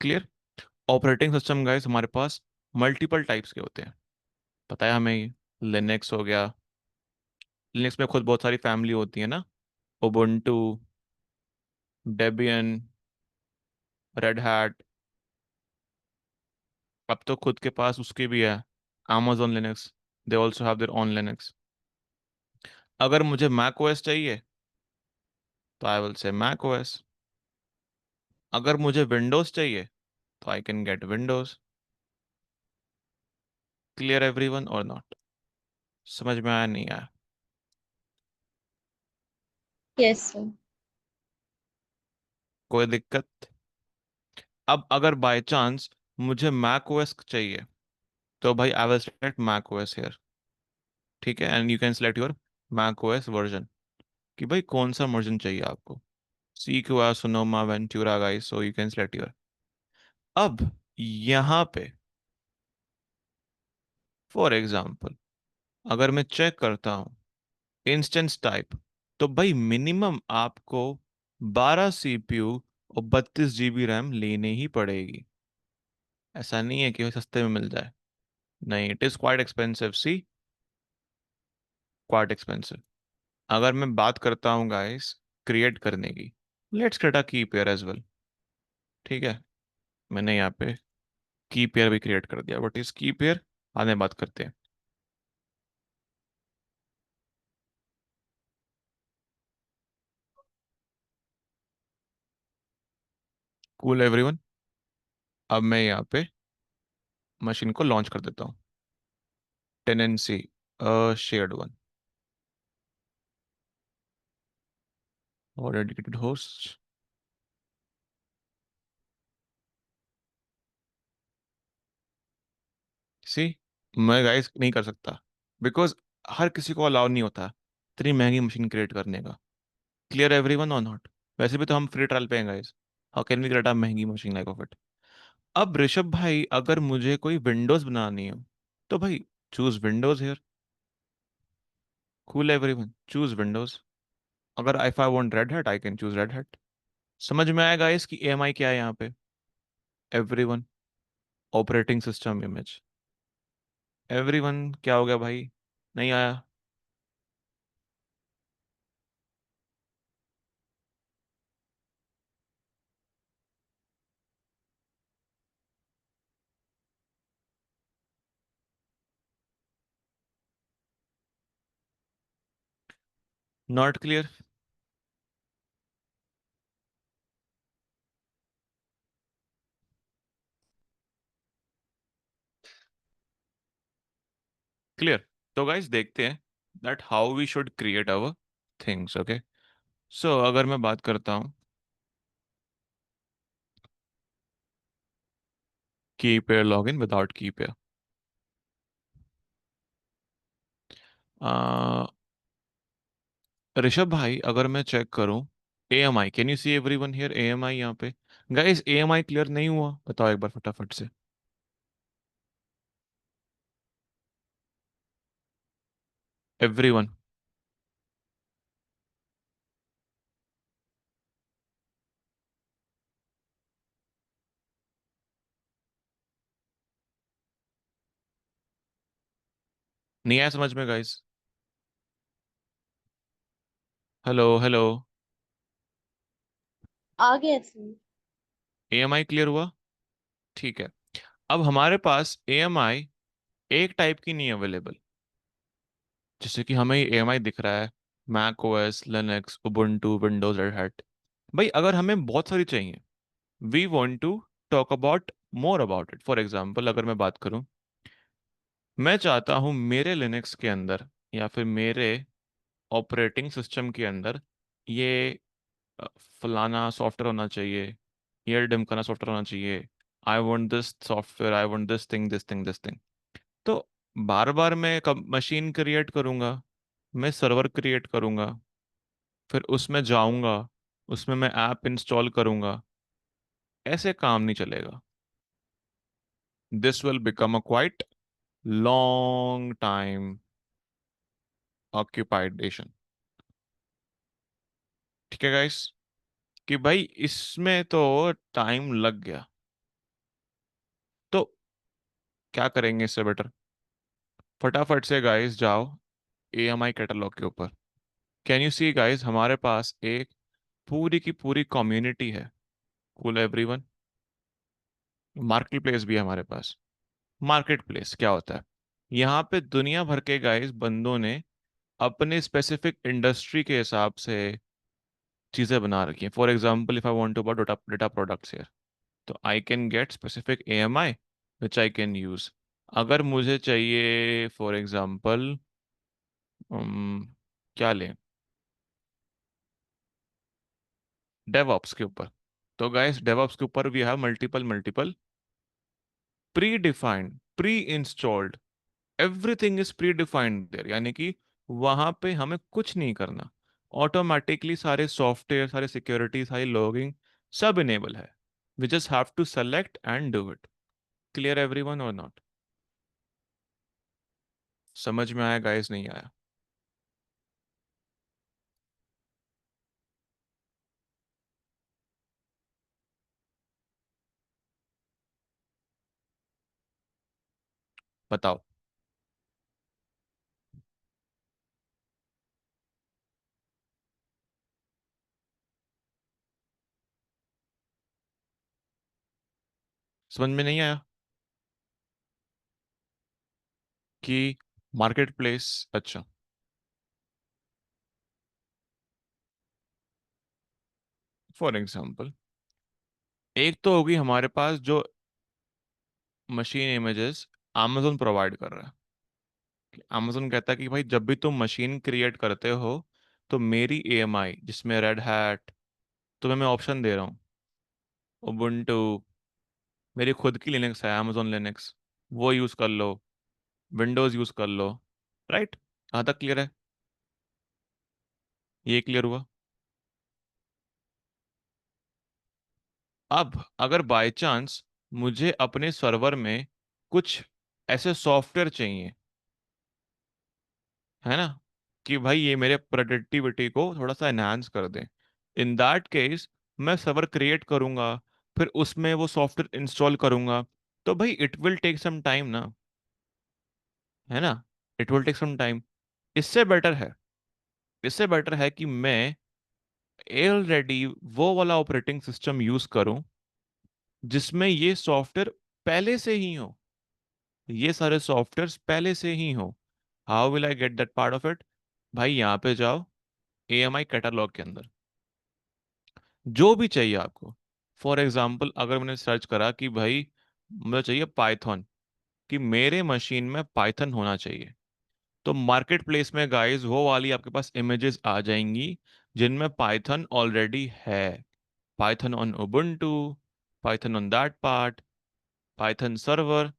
Clear? Operating system guys हमारे पास मल्टीपल टाइप्स के होते हैं, पता है हमें ये। लिनक्स हो गया, लिनक्स में खुद बहुत सारी फैमिली होती है ना, उबुंटू, डेबियन, रेड हैट। अब तो खुद के पास उसकी भी है, amazon Linux, they also have their own Linux. अगर मुझे मैक ओएस चाहिए तो I will say Mac OS. अगर मुझे विंडोज चाहिए तो I can get Windows. Clear everyone और नॉट? समझ में आया नहीं आया? Yes sir. कोई दिक्कत? अब अगर बाय चांस मुझे मैक ओएस चाहिए तो भाई I will select Mac OS here. ठीक है, and you can select your Mac OS version, कि भाई कौन सा वर्जन चाहिए आपको। Sequoia, Sonoma, Ventura guys, so you can select your. अब यहाँ पे फॉर एग्जांपल अगर मैं चेक करता हूँ इंस्टेंस टाइप, तो भाई मिनिमम आपको 12 CPU और 32 GB रैम लेने ही पड़ेगी। ऐसा नहीं है कि सस्ते में मिल जाए, नहीं, it is quite expensive, see, quite expensive. अगर मैं बात करता हूँ गाइस क्रिएट करने की, लेट्स क्रिएट अ की पेयर एज वेल। ठीक है, मैंने यहाँ पे की पेयर भी क्रिएट कर दिया। व्हाट इज की पेयर, आने बात करते हैं। कूल एवरीवन, अब मैं यहाँ पे मशीन को लॉन्च कर देता हूँ। टेनेंसी शेयर्ड वन और डेडिकेटेड होस्ट। सी, मैं गाइस नहीं कर सकता, बिकॉज हर किसी को अलाउ नहीं होता इतनी महंगी मशीन क्रिएट करने का। क्लियर एवरीवन और नॉट? वैसे भी तो हम फ्री ट्रायल पे हैं guys, how can we create a महंगी मशीन लाइक ऑफ इट। अब ऋषभ भाई अगर मुझे कोई विंडोज बनानी हो तो भाई choose Windows here. Cool everyone, choose Windows. अगर if I want Red Hat I can choose Red Hat. समझ में आएगा इसकी एएमआई क्या है यहाँ पे? Everyone, operating system image. Everyone क्या हो गया भाई, नहीं आया? Not clear? क्लियर? तो गाइस देखते हैं that how we should create our things. Okay, so अगर मैं बात करता हूँ key pair login without key pair, Rishabh भाई अगर मैं चेक करूं A M I, can you see everyone here A M I यहाँ पे? Guys A M I clear नहीं हुआ, बताओ एक बार फटाफट से। एवरीवन, नहीं आया समझ में गाइस? हेलो हेलो, आ गया sir. A M I clear हुआ? ठीक है, अब हमारे पास ए एम आई एक टाइप की नहीं अवेलेबल। जैसे कि हमें ए एम आई दिख रहा है, Mac OS, Linux, Ubuntu, Windows, Red Hat. भाई अगर हमें बहुत सारी चाहिए, we want to talk about more about it. For example अगर मैं बात करूं, मैं चाहता हूं मेरे लिनक्स के अंदर या फिर मेरे ऑपरेटिंग सिस्टम के अंदर ये अ, फलाना सॉफ्टवेयर होना चाहिए, ये ढिमकाना सॉफ्टवेयर होना चाहिए, I want this software, I want this thing, this thing, this thing. तो बार बार मैं कब मशीन क्रिएट करूंगा, मैं सर्वर क्रिएट करूंगा, फिर उसमें जाऊंगा, उसमें मैं ऐप इंस्टॉल करूंगा, ऐसे काम नहीं चलेगा। This will become a quite long time occupation. ठीक है गाइस, कि भाई इसमें तो टाइम लग गया, तो क्या करेंगे इससे बेटर, फटाफट से गाइस जाओ EMI कैटलॉग के ऊपर। कैन यू सी गाइस, हमारे पास एक पूरी की पूरी कम्युनिटी है। Cool everyone. मार्केट प्लेस भी है हमारे पास। मार्केट प्लेस क्या होता है? यहाँ पे दुनिया भर के गाइस बंदों ने अपने स्पेसिफिक इंडस्ट्री के हिसाब से चीजें बना रखी हैं। For example, if I want to buy data data products here, तो I can get specific EMI which I can use. अगर मुझे चाहिए फॉर एग्जाम्पल, क्या लें, डेवऑप्स के ऊपर, तो गाइस डेवऑप्स के ऊपर we have multiple multiple predefined, preinstalled, everything is predefined there, यानी कि वहां पे हमें कुछ नहीं करना। ऑटोमेटिकली सारे सॉफ्टवेयर, सारे सिक्योरिटी, सारी लॉगिंग सब इनेबल है। We just have to select and do it. Clear everyone और नॉट? समझ में आया गाइस, नहीं आया? बताओ। समझ में नहीं आया कि मार्केट प्लेस? अच्छा, फॉर एग्जाम्पल, एक तो होगी हमारे पास जो मशीन इमेजेस amazon प्रोवाइड कर रहा है। amazon कहता है कि भाई जब भी तुम मशीन क्रिएट करते हो, तो मेरी EMI जिसमें रेड हैट, तुम्हें मैं ऑप्शन दे रहा हूँ, उबुंटू, मेरी खुद की लिनक्स है amazon लिनक्स, वो यूज कर लो, विंडोज यूज कर लो। राइट? कहाँ तक क्लियर है? ये क्लियर हुआ? अब अगर बाय चांस मुझे अपने सर्वर में कुछ ऐसे सॉफ्टवेयर चाहिए, है ना, कि भाई ये मेरे प्रोडक्टिविटी को थोड़ा सा एनहांस कर दें, इन दैट केस मैं सर्वर क्रिएट करूंगा, फिर उसमें वो सॉफ्टवेयर इंस्टॉल करूंगा, तो भाई it will take some time ना, है ना? It will take some time. इससे बेटर है, इससे बेटर है कि मैं ऑलरेडी वो वाला ऑपरेटिंग सिस्टम यूज करूं जिसमें ये सॉफ्टवेयर पहले से ही हो, ये सारे सॉफ्टवेयर पहले से ही हो। How will I get that part of it? भाई यहाँ पे जाओ, EMI कैटलॉग के अंदर जो भी चाहिए आपको। फॉर एग्जाम्पल, अगर मैंने सर्च करा कि भाई मुझे चाहिए पाइथन, कि मेरे मशीन में पाइथन होना चाहिए, तो मार्केट प्लेस में गाइस वो वाली आपके पास इमेजेस आ जाएंगी जिनमें पाइथन ऑलरेडी है। Python on Ubuntu, Python on that part, Python server,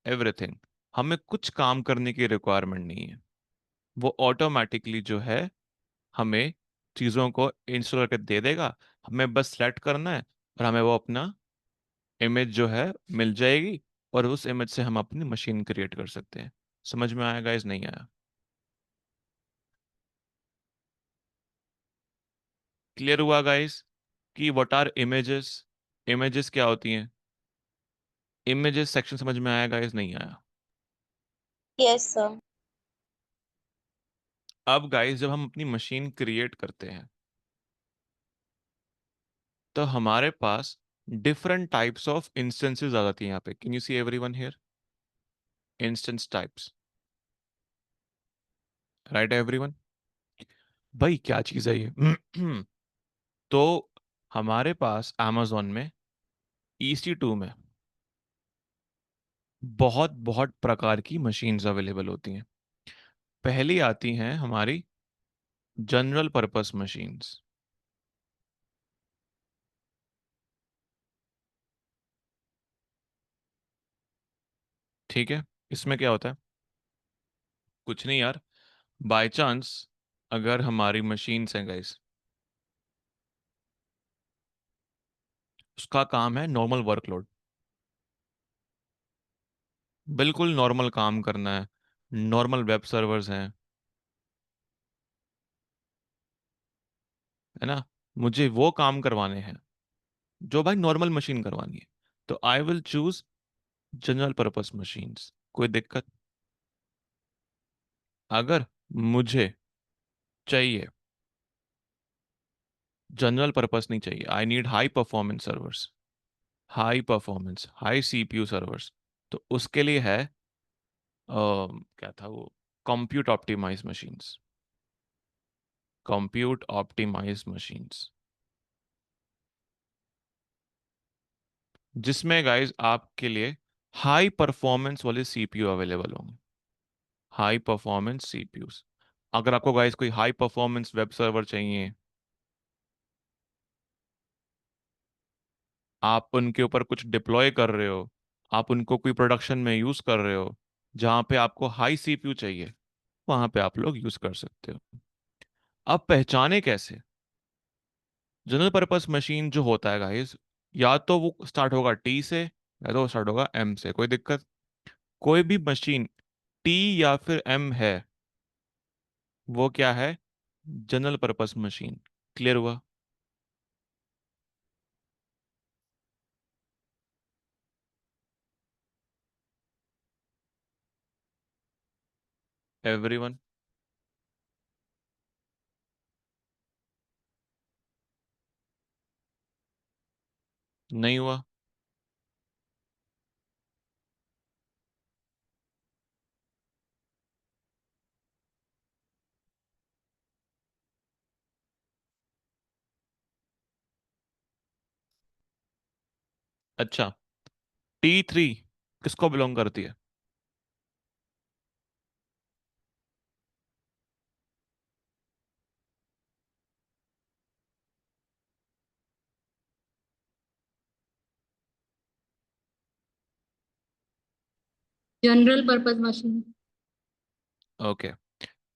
everything. हमें कुछ काम करने की रिक्वायरमेंट नहीं है। वो ऑटोमेटिकली जो है हमें चीज़ों को इंस्टॉल करके दे देगा। हमें बस सेलेक्ट करना है और हमें वो अपना इमेज जो है मिल जाएगी, और उस इमेज से हम अपनी मशीन क्रिएट कर सकते हैं। समझ में आया गाइस, नहीं आया? क्लियर हुआ गाइस कि व्हाट आर इमेजेस? इमेजेस क्या होती हैं? इमेजेस सेक्शन समझ में आया गाइस, नहीं आया? Yes sir. अब गाइस जब हम अपनी मशीन क्रिएट करते हैं, तो हमारे पास डिफरेंट टाइप्स ऑफ इंस्टेंसेस आ जाती हैं यहाँ पे। Can you see everyone here? Instance types, right everyone? भाई क्या चीज़ है ये? तो हमारे पास amazon में EC2 में बहुत बहुत प्रकार की मशीन्स अवेलेबल होती हैं। पहली आती हैं हमारी जनरल पर्पस मशीन्स। ठीक है? इसमें क्या होता है? कुछ नहीं यार, बाय चांस अगर हमारी मशीन्स हैं गाइस, उसका काम है नॉर्मल वर्कलोड, बिल्कुल नॉर्मल काम करना है, नॉर्मल वेब सर्वर्स हैं, है ना, मुझे वो काम करवाने हैं जो भाई नॉर्मल मशीन करवानी है, तो I will choose general purpose machines. कोई दिक्कत? अगर मुझे चाहिए जनरल पर्पस, नहीं चाहिए। I need high performance servers, high performance high CPU servers. तो उसके लिए है क्या था वो, compute optimize machines, compute optimize machines, जिसमें गाइस आपके लिए हाई परफॉर्मेंस वाले सीपीयू अवेलेबल होंगे, हाई परफॉर्मेंस सीपीयूज। अगर आपको गाइस कोई हाई परफॉर्मेंस वेब सर्वर चाहिए, आप उनके ऊपर कुछ डिप्लॉय कर रहे हो, आप उनको कोई प्रोडक्शन में यूज कर रहे हो, जहां पे आपको हाई सीपीयू चाहिए, वहां पे आप लोग यूज कर सकते हो। अब पहचाने कैसे? जनरल पर्पस मशीन जो होता है गाइस, या तो वो स्टार्ट होगा टी से, या तो वो स्टार्ट होगा एम से, कोई दिक्कत। कोई भी मशीन टी या फिर एम है, वो क्या है? General purpose machine. क्लियर हुआ? एवरीवन? नहीं हुआ? अच्छा, टी 3 किसको बिलोंग करती है? General purpose machine. ओके।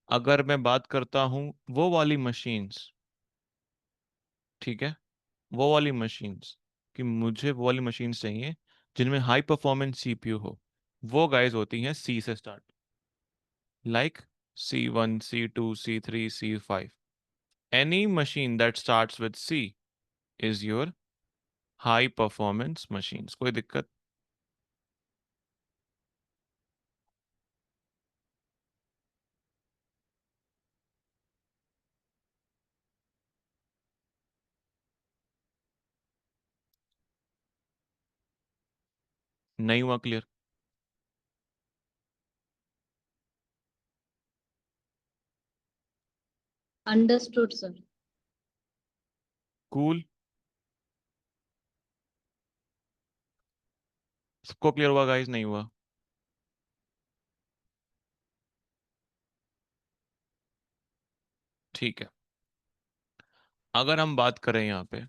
अगर मैं बात करता हूँ वो वाली मशीन्स, ठीक है, वो वाली मशीन्स, कि मुझे वो वाली मशीन्स चाहिए जिनमें हाई परफॉर्मेंस सीपीयू हो, वो गाइस होती हैं सी से start, like C1, C2, C3, C5। Any machine that starts with C is your high performance machines. कोई दिक्कत? नहीं हुआ क्लियर? Understood sir. कूल? सबको क्लियर हुआ गाइस? नहीं हुआ? ठीक है। अगर हम बात करें यहाँ पे,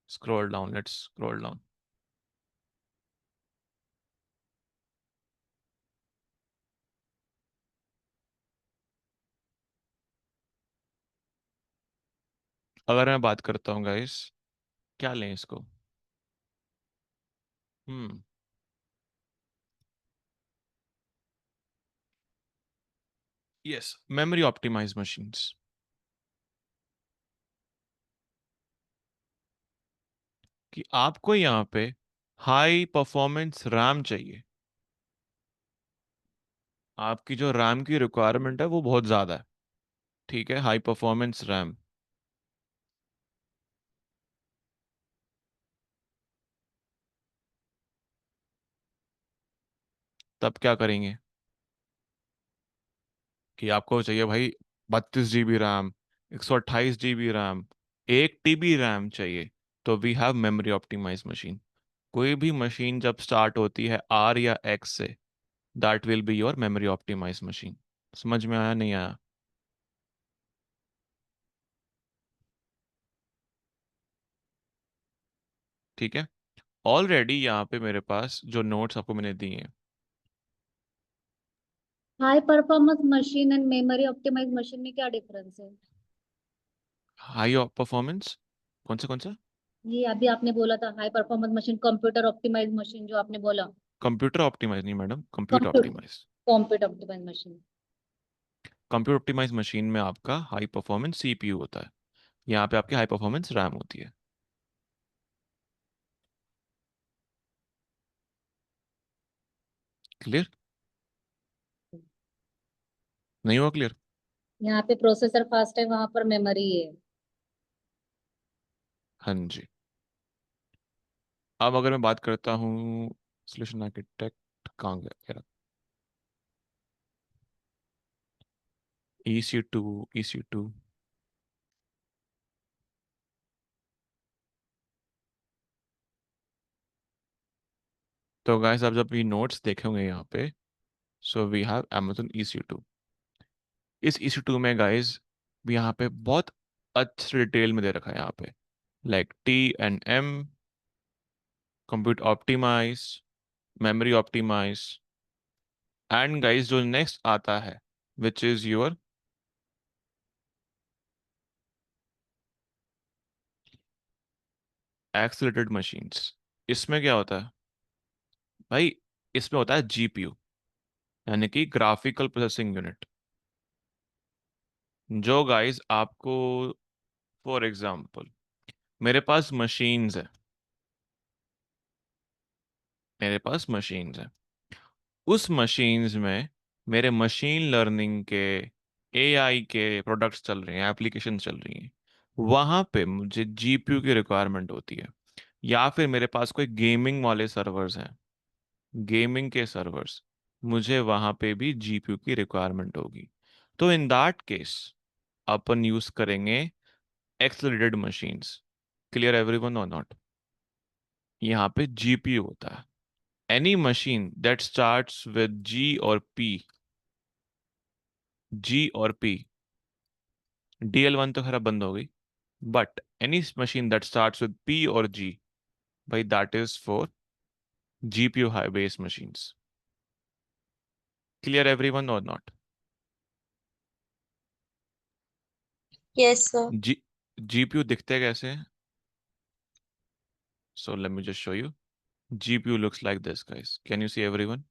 scroll down, let's scroll down. अगर मैं बात करता हूँ गाइस, क्या लें इसको? हम्म यस, मेमोरी ऑप्टिमाइज मशीन्स। कि आपको यहाँ पे हाई परफॉर्मेंस रैम चाहिए, आपकी जो रैम की रिक्वायरमेंट है वो बहुत ज़्यादा है, ठीक है, हाई परफॉर्मेंस रैम। तब क्या करेंगे? कि आपको चाहिए भाई 32 GB RAM, 128 GB RAM, 1 TB RAM चाहिए, तो we have memory optimize machine. कोई भी मशीन जब स्टार्ट होती है आर या एक्स से, that will be your memory optimize machine. समझ में आया? नहीं आया? ठीक है। ऑलरेडी यहाँ पे मेरे पास जो नोट्स आपको मैंने दिए हैं, high performance machine and memory optimize machine में क्या डिफरेंस है? हाई परफॉर्मेंस कौन सा? ये अभी आपने बोला था high performance machine, computer optimize machine जो आपने बोला। कंप्यूटर ऑप्टिमाइज नहीं madam, compute computer optimize. Computer optimize machine. Computer optimize machine में आपका हाई परफॉर्मेंस सीपीयू होता है, यहाँ पे आपकी हाई परफॉर्मेंस रैम होती है। क्लियर? नहीं हुआ क्लियर? यहाँ पे प्रोसेसर फास्ट है, वहां पर मेमोरी है। हाँ जी। अब अगर मैं बात करता हूँ सोल्यूशन आर्किटेक्ट, कहाँ गया? EC2, EC2। तो गाइस आप जब ये नोट्स देखे होंगे यहाँ पे, सो वी हैव Amazon EC2। इस EC2 में गाइस यहाँ पे बहुत अच्छे डिटेल में दे रखा है यहाँ पे, like TNM, compute optimize, memory optimize, and guys जो नेक्स्ट आता है which is your accelerated machines. इसमें क्या होता है भाई? इसमें होता है GPU, यानी कि ग्राफिकल प्रोसेसिंग यूनिट। जो गाइस आपको, फॉर एग्जांपल, मेरे पास मशीन्स है, मेरे पास मशीन्स है, उस मशीन्स में मेरे मशीन लर्निंग के, AI के प्रोडक्ट्स चल रहे हैं, एप्लीकेशन चल रही हैं। वहाँ पे मुझे GPU की रिक्वायरमेंट होती है। या फिर मेरे पास कोई गेमिंग वाले सर्वर्स हैं, गेमिंग के सर्वर्स, मुझे वहाँ पे भी GPU की रिक्वायरमेंट होगी। तो इन दैट केस अपन यूज करेंगे एक्सेलरेटेड मशीन्स। क्लियर एवरीवन और नॉट? यहाँ पे GPU होता है। Any machine that starts with G और P, DL1 तो खैर बंद हो गई, but any machine that starts with P और G, भाई that is for GPU high base machines. Clear everyone और नॉट? Yes sir. जी GPU दिखते कैसे हैं? So let me just show you. GPU looks like this, guys. Can you see everyone?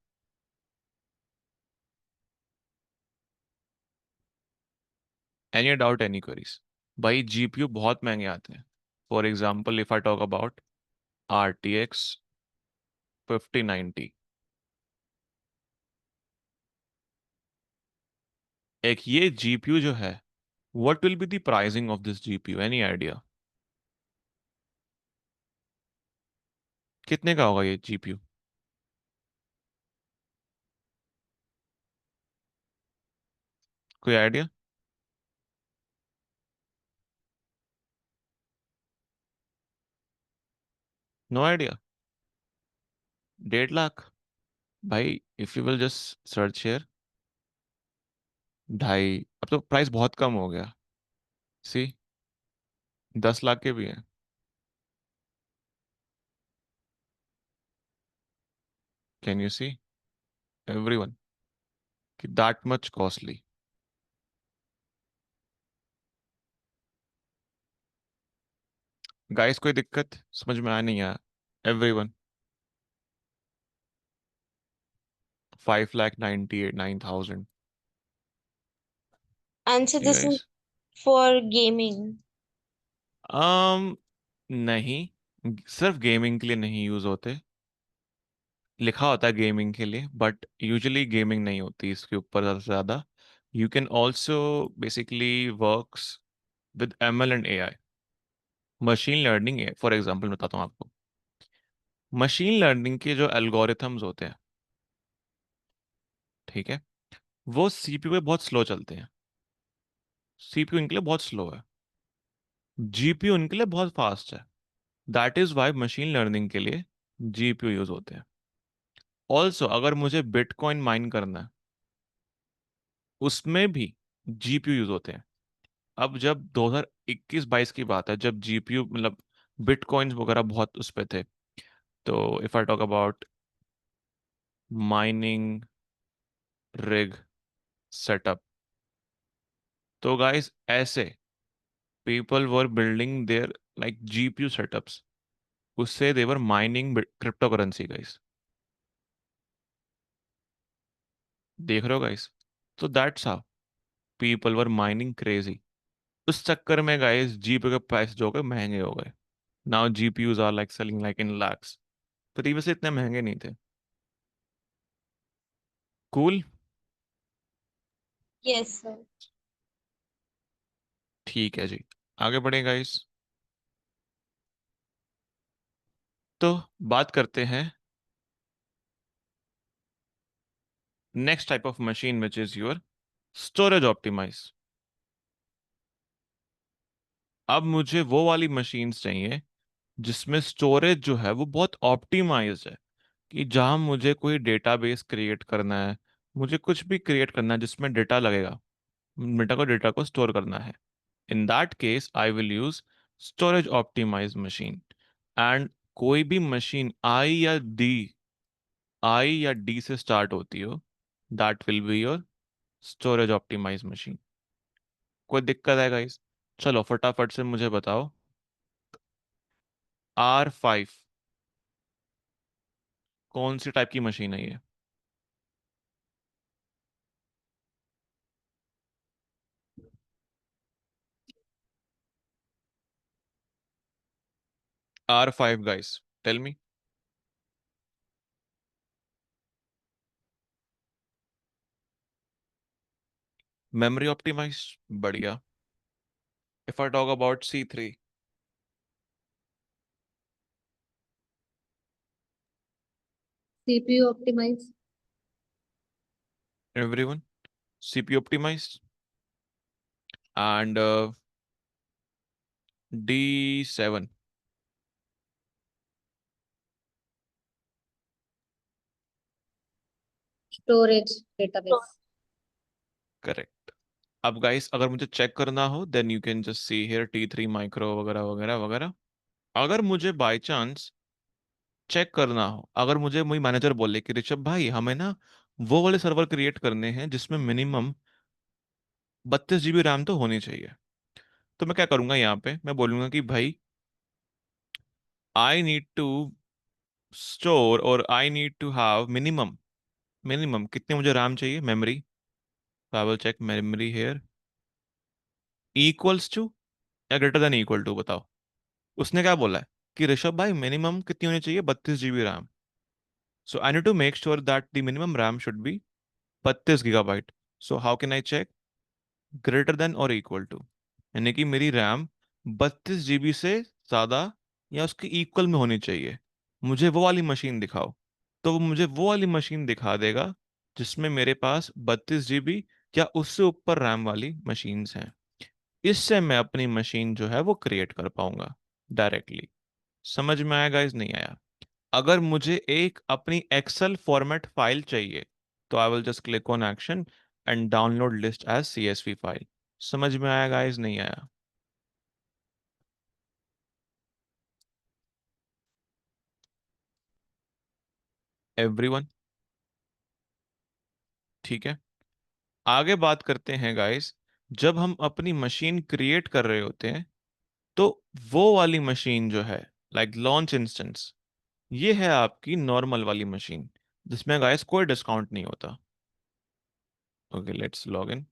Any doubt, any queries? भाई GPU बहुत महंगे आते हैं। For example if I talk about RTX 5090, एक ये GPU जो है, what will be the pricing of this GPU? Any idea? कितने का होगा ये GPU? कोई आइडिया? No idea? 1.5 लाख? भाई if you will just search here, ढाई, अब तो प्राइस बहुत कम हो गया। सी, 10 लाख के भी हैं। कैन यू सी एवरीवन कि दैट मच कॉस्टली? गाइस कोई दिक्कत समझ में आया नहीं आया? Everyone? 5,98,9,000। Answer see this is guys? For gaming. um नहीं, सिर्फ गेमिंग के लिए नहीं यूज होते। लिखा होता है गेमिंग के लिए, बट यूजुअली गेमिंग नहीं होती इसके ऊपर ज़्यादा से ज़्यादा। You can also basically works with ML and AI, machine learning. For example बताता हूँ आपको, मशीन लर्निंग के जो एल्गोरिथम्स होते हैं, ठीक है, वो CPU पे बहुत स्लो चलते हैं। CPU इनके लिए बहुत स्लो है, GPU इनके लिए बहुत फास्ट है। That is why machine learning के लिए GPU यूज होते हैं। ऑल्सो अगर मुझे बिटकॉइन माइन करना है, उसमें भी GPU यूज होते हैं। अब जब 2021-22 की बात है, जब GPU मतलब बिटकॉइंस वगैरह बहुत उस पे थे, तो if I talk about mining rig setup, तो गाइस ऐसे people were building their like GPU setups, उससे दे वर माइनिंग क्रिप्टो करेंसी गाइस। देख रहे हो गाइस? तो that's how people were mining crazy. उस चक्कर में गाइस GPU के प्राइस जो गए महंगे हो गए। Now GPUs are like selling like in lakhs। Previously इतने महंगे नहीं थे। कूल? Yes sir. ठीक है जी, आगे बढ़े गाइस। तो बात करते हैं next type of machine which is your storage optimize. अब मुझे वो वाली मशीन्स चाहिए जिसमें स्टोरेज जो है वो बहुत ऑप्टिमाइज्ड है, कि जहां मुझे कोई डेटाबेस क्रिएट करना है, मुझे कुछ भी क्रिएट करना है जिसमें डेटा लगेगा, डेटा को स्टोर करना है। In that case I will use storage optimize machine. And कोई भी मशीन आई या डी से स्टार्ट होती हो, that will be your storage optimize machine. कोई दिक्कत है गाइस? चलो फटाफट से मुझे बताओ, R5 कौन सी टाइप की मशीन है ये? R5 guys, tell me. Memory optimize, बढ़िया। If I talk about C3, CPU optimize. Everyone, CPU optimized. And D7, storage database. Correct. अब गाइस अगर मुझे चेक करना हो then you can just see here T3 micro वगैरह वगैरह वगैरह। अगर मुझे बाय चांस चेक करना हो, अगर मुझे वही मैनेजर बोले कि ऋषभ भाई हमें ना वो वाले सर्वर क्रिएट करने हैं जिसमें मिनिमम 32 GB रैम तो होनी चाहिए, तो मैं क्या करूंगा? यहाँ पे मैं बोलूंगा कि भाई आई नीड टू स्टोर और I need to have minimum, minimum कितने मुझे रैम चाहिए, memory. I will check memory here, equals to या ग्रेटर देन इक्वल टू, बताओ। उसने क्या बोला है कि ऋषभ भाई मिनिमम कितनी होनी चाहिए, 32 GB RAM. So I need to make sure that the minimum RAM should be 32 GB। So how can I check? Greater than और इक्वल टू, यानी कि मेरी रैम 32 GB से ज्यादा या उसके इक्वल में होनी चाहिए। मुझे वो वाली मशीन दिखाओ। तो वो मुझे वो वाली मशीन दिखा देगा जिसमें मेरे पास 32 GB या उससे ऊपर रैम वाली मशीन्स हैं। इससे मैं अपनी मशीन जो है वो क्रिएट कर पाऊंगा डायरेक्टली। समझ में आया गाइस, नहीं आया? अगर मुझे एक अपनी एक्सेल फॉर्मेट फाइल चाहिए तो I will just click on action and download list as CSV file. समझ में आया गाइस, नहीं आया? एवरीवन, ठीक है। आगे बात करते हैं गाइस। जब हम अपनी मशीन क्रिएट कर रहे होते हैं तो वो वाली मशीन जो है, लाइक लॉन्च इंस्टेंस, ये है आपकी नॉर्मल वाली मशीन जिसमें गाइस कोई डिस्काउंट नहीं होता। Okay, let's log in.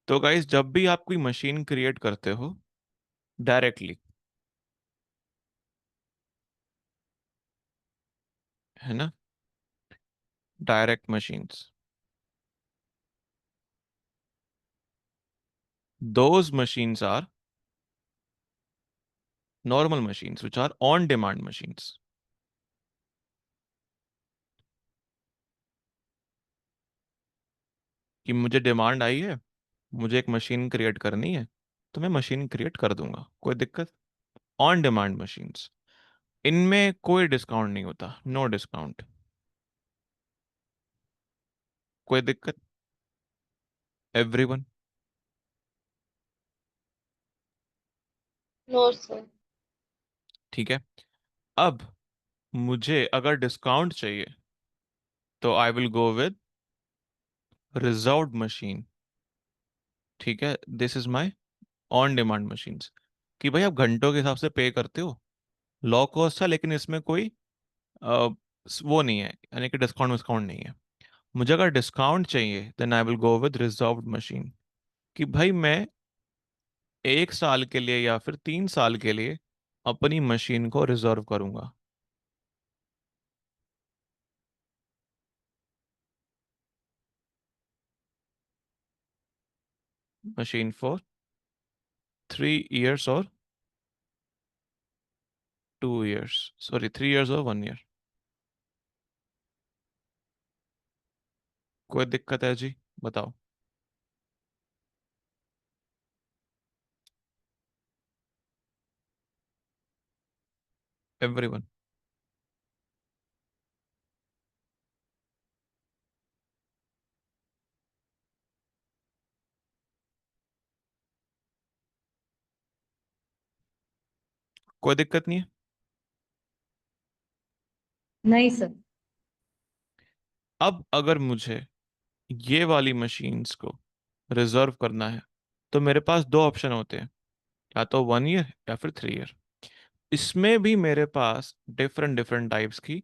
तो गाइस जब भी आप कोई मशीन क्रिएट करते हो डायरेक्टली, है ना, direct machines, those machines are normal machines which are on demand machines। कि मुझे डिमांड आई है, मुझे एक मशीन क्रिएट करनी है, तो मैं मशीन क्रिएट कर दूंगा, कोई दिक्कत। ऑन डिमांड मशीन्स, इनमें कोई डिस्काउंट नहीं होता, नो डिस्काउंट। कोई दिक्कत? Everyone, no sir. ठीक है। अब मुझे अगर डिस्काउंट चाहिए तो I will go with reserved machine. ठीक है, this is my on demand machines. कि भाई आप घंटों के हिसाब से पे करते हो, लो कॉस्ट है लेकिन इसमें कोई वो नहीं है, यानी कि डिस्काउंट नहीं है। मुझे अगर डिस्काउंट चाहिए then I will go with reserved machine, कि भाई मैं 1 साल के लिए या फिर 3 साल के लिए अपनी मशीन को रिजर्व करूंगा। मशीन फॉर 3 इयर्स और 2 इयर्स, सॉरी 3 इयर्स और 1 ईयर। कोई दिक्कत है जी? बताओ। एवरीवन। कोई दिक्कत नहीं है? नहीं सर। अब अगर मुझे ये वाली मशीन्स को रिजर्व करना है तो मेरे पास दो ऑप्शन होते हैं, या तो 1 ईयर या फिर 3 ईयर। इसमें भी मेरे पास डिफरेंट डिफरेंट टाइप्स की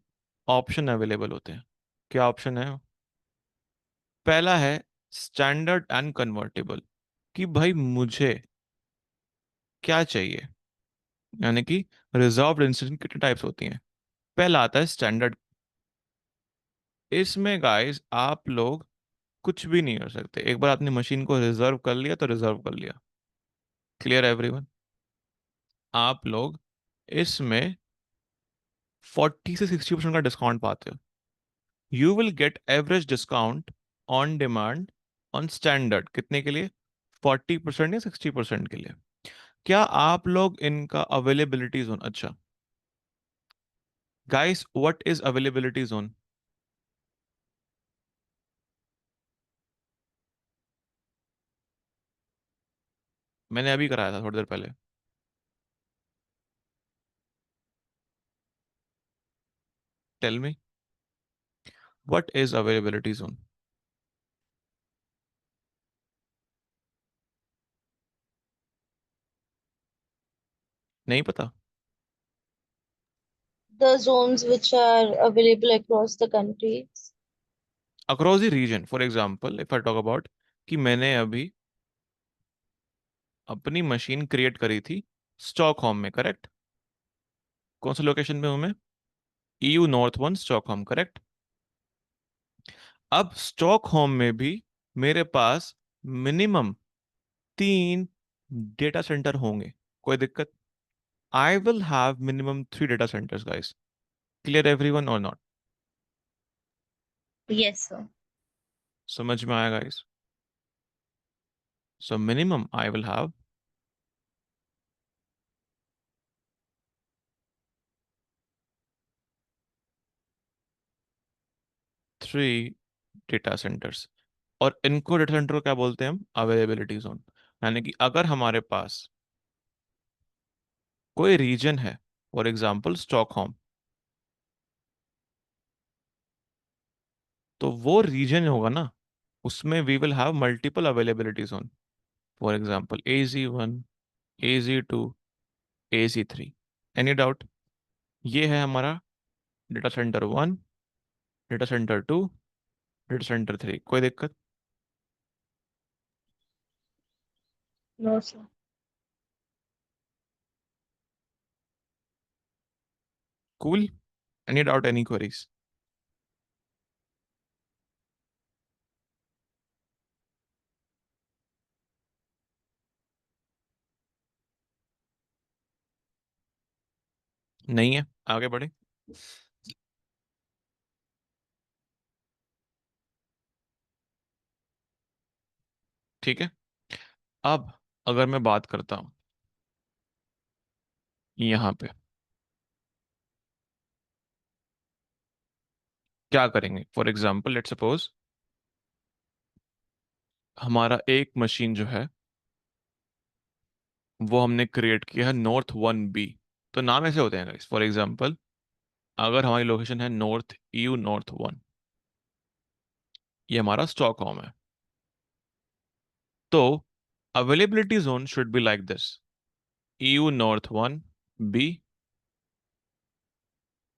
ऑप्शन अवेलेबल होते हैं। क्या ऑप्शन है? पहला है स्टैंडर्ड एंड कन्वर्टेबल, कि भाई मुझे क्या चाहिए, यानी कि रिजर्व्ड इंस्टेंट कितने टाइप्स होती हैं। पहला आता है स्टैंडर्ड। इसमें गाइस आप लोग कुछ भी नहीं कर सकते, एक बार आपने मशीन को रिजर्व कर लिया तो रिजर्व कर लिया। Clear everyone? आप लोग इसमें 40 से 60% का डिस्काउंट पाते हो। You will gate average discount on demand on standard, कितने के लिए? 40% या 60% के लिए। क्या आप लोग इनका अवेलेबिलिटी जोन, अच्छा guys what is availability zone? मैंने अभी कराया था थोड़ी देर पहले। Tell me what is availability zone. नहीं पता? The zones which are available across the country. Across the region, for example if I talk about, कि मैंने अभी अपनी मशीन क्रिएट करी थी स्टॉकहोम में, करेक्ट? कौन सा लोकेशन पे हूं मैं? EU north 1 Stockholm, correct? अब स्टॉकहोम में भी मेरे पास मिनिमम 3 डेटा सेंटर होंगे। कोई दिक्कत? I will have minimum 3 data centres guys. Clear everyone और नॉट? Yes, sir. समझ में आया guys? So minimum I will have 3 data centres. और इनको डेटा सेंटर को क्या बोलते हैं हम? Availability zone. यानी कि अगर हमारे पास कोई रीजन है, फॉर एग्जांपल स्टॉकहोम, तो वो रीजन होगा ना, उसमें we will have multiple availability zone. For example AZ1, AZ2, AZ3। Any doubt? ये है हमारा data center 1, data center 2, data center 3। कोई दिक्कत? No, sir. Cool? Any doubt, any queries? नहीं है? आगे बढ़े। ठीक है। अब अगर मैं बात करता हूं यहाँ पे, क्या करेंगे? फॉर एग्जाम्पल लेट सपोज हमारा एक मशीन जो है वो हमने क्रिएट किया है नॉर्थ 1B। तो नाम ऐसे होते हैं गाइस। फॉर एग्जाम्पल अगर हमारी लोकेशन है नॉर्थ EU नॉर्थ 1, ये हमारा स्टॉकहोम है। तो availability zone should be like this: EU north 1B,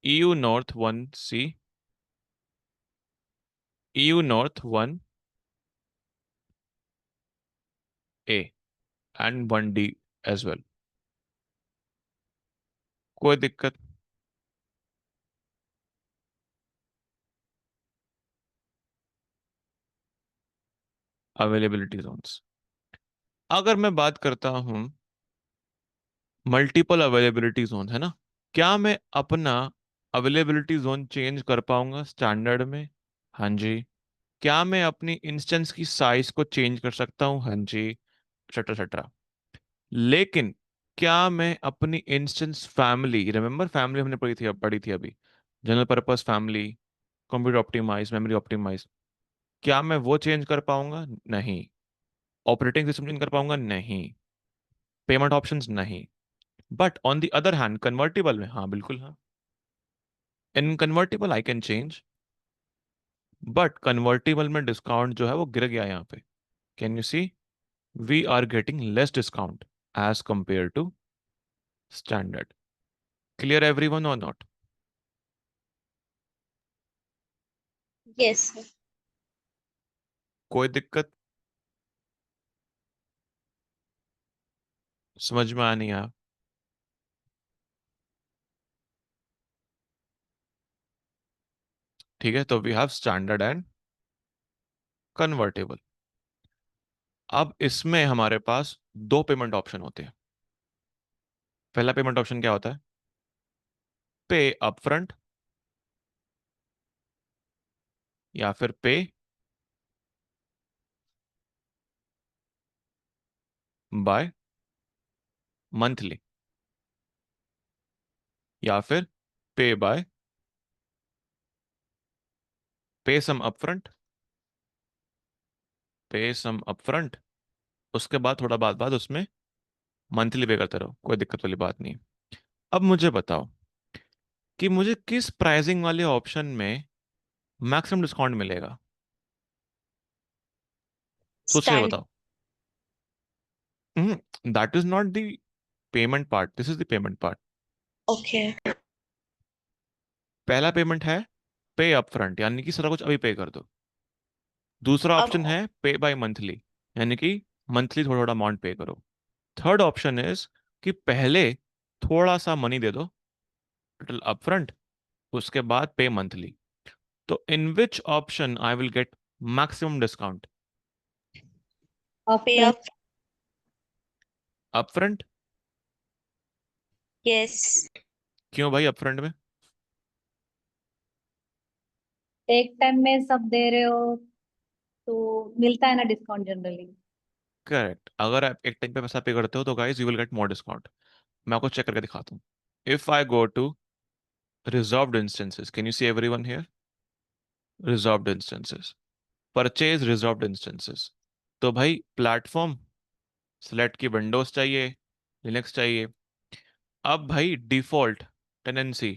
EU North 1C, EU North 1A and 1D as well. कोई दिक्कत? अवेलेबिलिटी जोन्स, अगर मैं बात करता हूं मल्टीपल अवेलेबिलिटी जोन है ना, क्या मैं अपना अवेलेबिलिटी जोन चेंज कर पाऊंगा स्टैंडर्ड में? हाँ जी। क्या मैं अपनी इंस्टेंस की साइज को चेंज कर सकता हूँ? हाँ जी, एक्सेट्रा एक्सेट्रा। लेकिन क्या मैं अपनी इंस्टेंस फैमिली, रिमेंबर फैमिली हमने पढ़ी थी अभी, general purpose family, computer optimize, memory optimize, क्या मैं वो चेंज कर पाऊंगा? नहीं। ऑपरेटिंग सिस्टम चेंज कर पाऊंगा? नहीं। Payment options? नहीं। But on the other hand convertible में हाँ, बिल्कुल हाँ, in convertible I can change. But convertible में डिस्काउंट जो है वो गिर गया यहाँ पे। Can you see? We are getting less discount as compared to standard. Clear everyone और नॉट? Yes sir. कोई दिक्कत? समझ में आ नहीं आया? ठीक है, तो we have standard and convertible. अब इसमें हमारे पास दो पेमेंट ऑप्शन होते हैं। पहला पेमेंट ऑप्शन क्या होता है? पे अपफ्रंट या फिर पे बाय मंथली या फिर पे बाय पे सम अपफ्रंट, पे सम अपफ्रंट, उसके बाद थोड़ा बाद बाद उसमें मंथली पे करते रहो, कोई दिक्कत वाली बात नहीं। अब मुझे बताओ कि मुझे किस प्राइसिंग वाले ऑप्शन में मैक्सिमम डिस्काउंट मिलेगा? सोच के स्टैंड। बताओ। That is not the payment part, this is the payment part. Okay. पहला पेमेंट है पे अपफ्रंट, यानी कि सारा कुछ अभी पे कर दो। दूसरा अब ऑप्शन है पे बाय मंथली, यानी कि मंथली थोड़ा थोड़ा अमाउंट पे करो। थर्ड ऑप्शन इज कि पहले थोड़ा सा मनी दे दो टोटल अपफ्रंट, उसके बाद पे मंथली। तो in which option I will get maximum discount? Pay upfront. Up. Upfront? Yes. क्यों भाई अपफ्रंट में? एक टाइम में सब दे रहे हो तो मिलता है ना डिस्काउंट जनरली। करेक्ट, अगर आप एक टाइम पे पैसा पे करते हो तो guys you will get more discount. मैं आपको चेक करके दिखाता हूँ। If I go to reserved instances, can you see everyone here? Reserved instances, purchase reserved instances. तो भाई प्लेटफॉर्म सेलेक्ट की विंडोज चाहिए, लिनक्स चाहिए। अब भाई डिफॉल्ट टेनेंसी,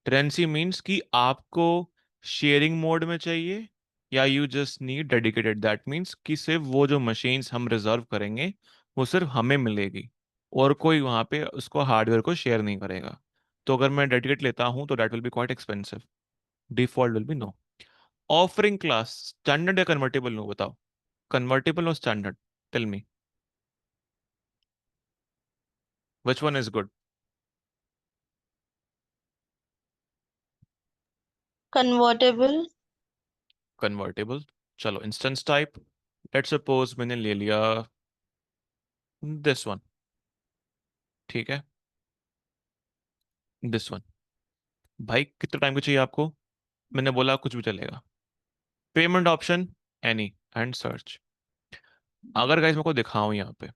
टेनेंसी मींस कि आपको शेयरिंग मोड में चाहिए या you just need dedicated, that means कि सिर्फ वो जो मशीन्स हम रिजर्व करेंगे वो सिर्फ हमें मिलेगी और कोई वहां पे उसको हार्डवेयर को शेयर नहीं करेगा। तो अगर मैं डेडिकेट लेता हूं तो that will be quite expensive. Default will be no. Offering class standard या कन्वर्टेबल? नो, बताओ। कन्वर्टेबल और standard? Tell me which one is good? Convertible. Convertible. चलो इंस्टेंस टाइप, लेट्स सपोज मैंने ले लिया दिस वन, ठीक है, दिस वन। भाई कितने टाइम को चाहिए आपको? मैंने बोला कुछ भी चलेगा। Payment option any and search. अगर गाइस मेरे को दिखाऊं यहाँ पे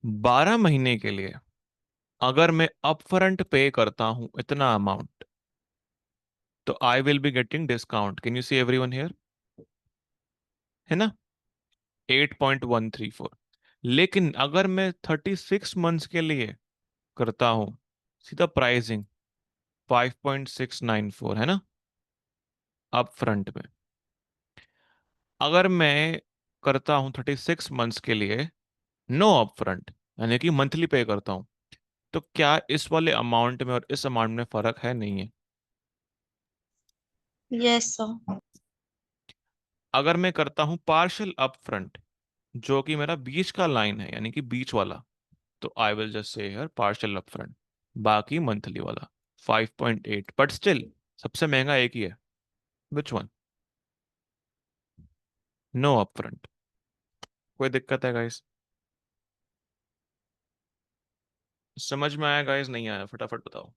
12 महीने के लिए अगर मैं अपफ्रंट पे करता हूं इतना अमाउंट तो I will be getting discount. Can you see everyone here? है ना, 8.134। लेकिन अगर मैं 36 मंथ्स के लिए करता हूं सीधा प्राइसिंग 5.694 है ना अप फ्रंट में। अगर मैं करता हूं 36 मंथ्स के लिए नो अप फ्रंट, यानी कि मंथली पे करता हूं, तो क्या इस वाले अमाउंट में और इस अमाउंट में फर्क है? नहीं है। Yes sir. अगर मैं करता हूं पार्शियल अप फ्रंट, जो कि मेरा बीच का लाइन है, यानी कि बीच वाला, तो I will just say here partial up front, बाकी मंथली वाला 5.8, बट स्टिल सबसे महंगा एक ही है। Which one? No up front. कोई दिक्कत है गाइस? समझ में आया गाइस? नहीं आया? फटाफट बताओ।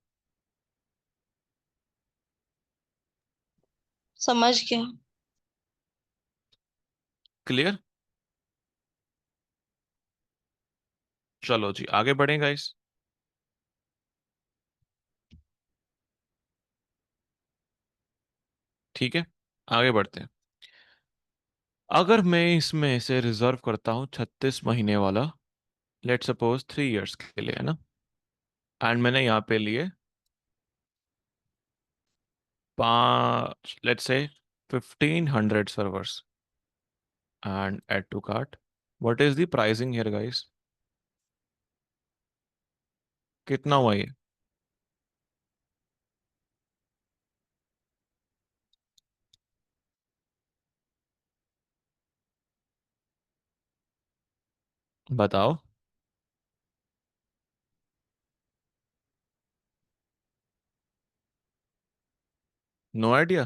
समझ गया। क्लियर? चलो जी आगे बढ़ें गाइस। ठीक है, आगे बढ़ते हैं। अगर मैं इसमें से रिजर्व करता हूँ 36 महीने वाला, लेट सपोज 3 इयर्स के लिए, है ना, एंड मैंने यहाँ पे लिए 5, let's say 1500 servers, and add to cart, what is the pricing here guys? कितना हुआ ये? बताओ। No idea?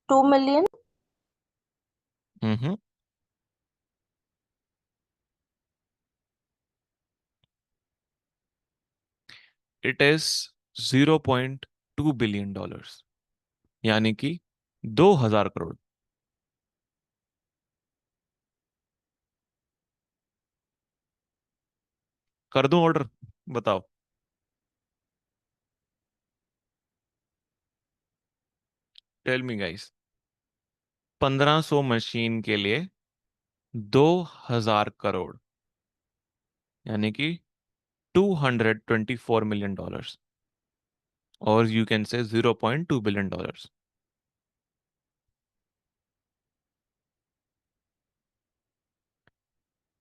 2 million। Hmm. It is $0.2 billion, यानी कि 2000 करोड़। कर दूं ऑर्डर? बताओ। Tell me guys. 1500 मशीन के लिए 2000 करोड़, यानी कि $224 मिलियन, और यू कैन से $0.2 बिलियन।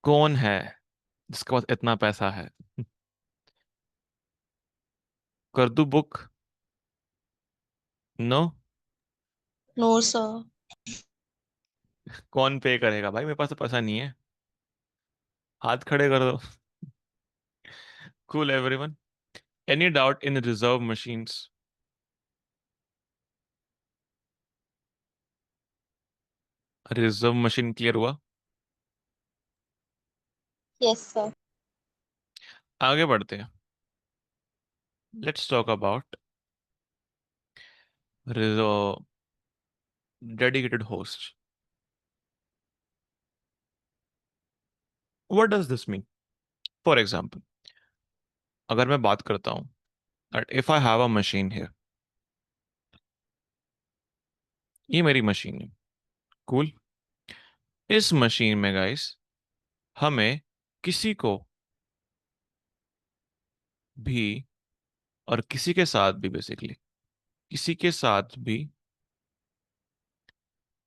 कौन है जिसके पास इतना पैसा है? कर दूं बुक? नो? No sir. कौन पे करेगा भाई? मेरे पास तो पैसा नहीं है। हाथ खड़े कर दो। Cool everyone. Any doubt in reserve machines? Reserve machine clear हुआ? Yes sir. आगे बढ़ते हैं। Let's talk about reserve dedicated host. What does this mean? For example, अगर मैं बात करता हूँ that if I have a machine here, ये मेरी मशीन है, कूल। इस मशीन में गाइस हमें किसी को भी, और किसी के साथ भी, बेसिकली किसी के साथ भी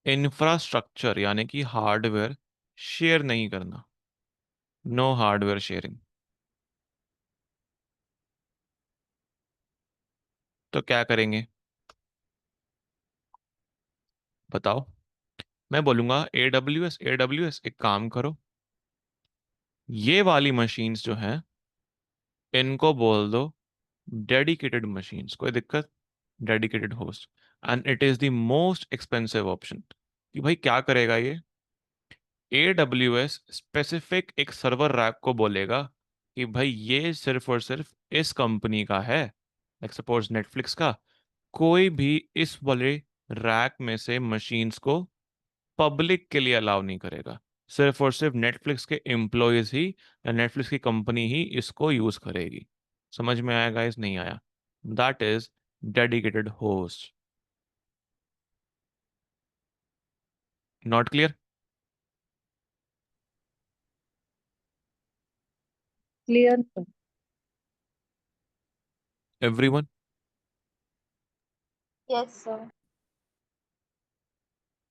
इंफ्रास्ट्रक्चर यानी कि हार्डवेयर शेयर नहीं करना। No hardware sharing. तो क्या करेंगे? बताओ। मैं बोलूंगा AWS एक काम करो, ये वाली मशीन्स जो हैं इनको बोल दो डेडिकेटेड मशीन्स। कोई दिक्कत? Dedicated host. And it is the most expensive option. कि भाई क्या करेगा ये? AWS स्पेसिफिक एक सर्वर रैक को बोलेगा कि भाई ये सिर्फ और सिर्फ इस कंपनी का है, लाइक सपोज नेटफ्लिक्स का। कोई भी इस वाले रैक में से मशीन्स को पब्लिक के लिए अलाउ नहीं करेगा। सिर्फ और सिर्फ नेटफ्लिक्स के एम्प्लॉयज ही या नेटफ्लिक्स की कंपनी ही इसको यूज करेगी। समझ में आया गाइस? नहीं आया? That is dedicated host. Not clear? Clear sir. Everyone? Yes sir.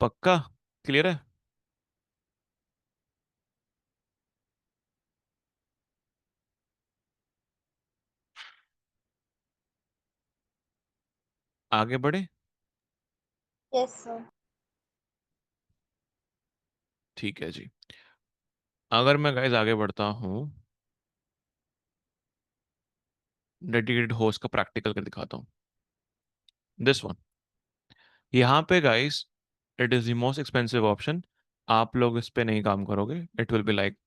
पक्का क्लियर है? आगे बढ़े? Yes sir. ठीक है जी। अगर मैं गाइस आगे बढ़ता हूँ, डेडिकेटेड होस्ट का प्रैक्टिकल कर दिखाता हूँ। दिस वन, यहाँ पे guys it is the most expensive option. आप लोग इस पे नहीं काम करोगे, it will be like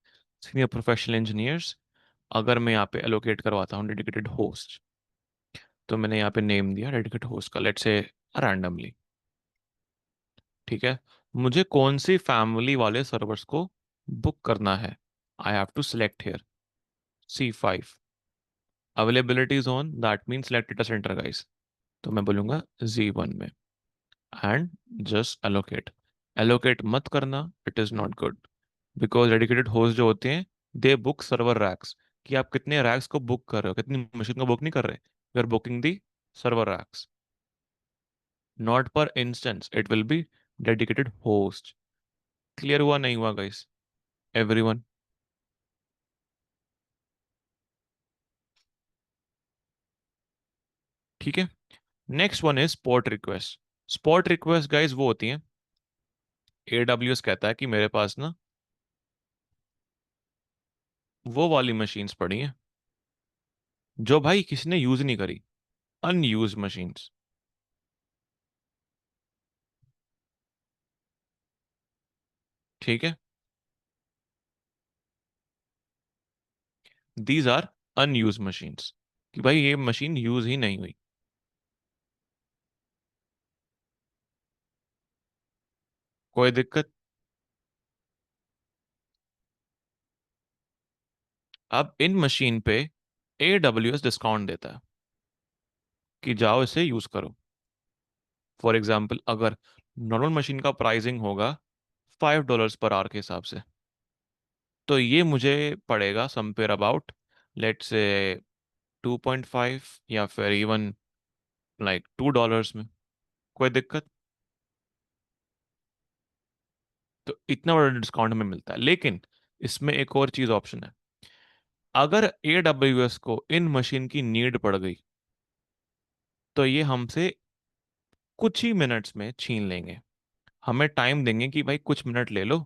senior professional engineers. अगर मैं यहाँ पे एलोकेट करवाता हूँ डेडिकेटेड होस्ट, तो मैंने यहाँ पे नेम दिया डेडिकेटेड होस्ट का, लेट्स से रैंडमली। ठीक है, मुझे कौन सी फैमिली वाले सर्वर्स को बुक करना है, I have to select here C5 availability zone, that mean select data center guys. तो मैं बोलूंगा Z1 में एंड जस्ट एलोकेट। एलोकेट मत करना, it is not good, because dedicated host जो होते हैं दे बुक सर्वर रैक्स, कि आप कितने रैक्स को बुक कर रहे हो, कितनी मशीन को बुक नहीं कर रहे, you are booking the server racks, not पर instance, it will be dedicated host. Clear हुआ नहीं हुआ गाइस एवरीवन? ठीक है, next one is spot request. Spot request guys वो होती हैं, AWS कहता है कि मेरे पास ना वो वाली मशीन्स पड़ी हैं जो भाई किसी ने यूज नहीं करी, अनयूज मशीन्स। ठीक है, दीज आर अनयूज मशीन्स, कि भाई ये मशीन यूज ही नहीं हुई। कोई दिक्कत? अब इन मशीन पे AWS डिस्काउंट देता है कि जाओ इसे यूज करो। फॉर एग्जाम्पल, अगर नॉर्मल मशीन का प्राइसिंग होगा $5 पर आवर के हिसाब से, तो ये मुझे पड़ेगा समवेयर अबाउट लेट्स से 2.5 या फिर इवन लाइक $2 में। कोई दिक्कत? तो इतना बड़ा डिस्काउंट हमें मिलता है, लेकिन इसमें एक और चीज ऑप्शन है। अगर AWS को इन मशीन की नीड पड़ गई, तो ये हमसे कुछ ही मिनट्स में छीन लेंगे। हमें टाइम देंगे कि भाई कुछ मिनट ले लो,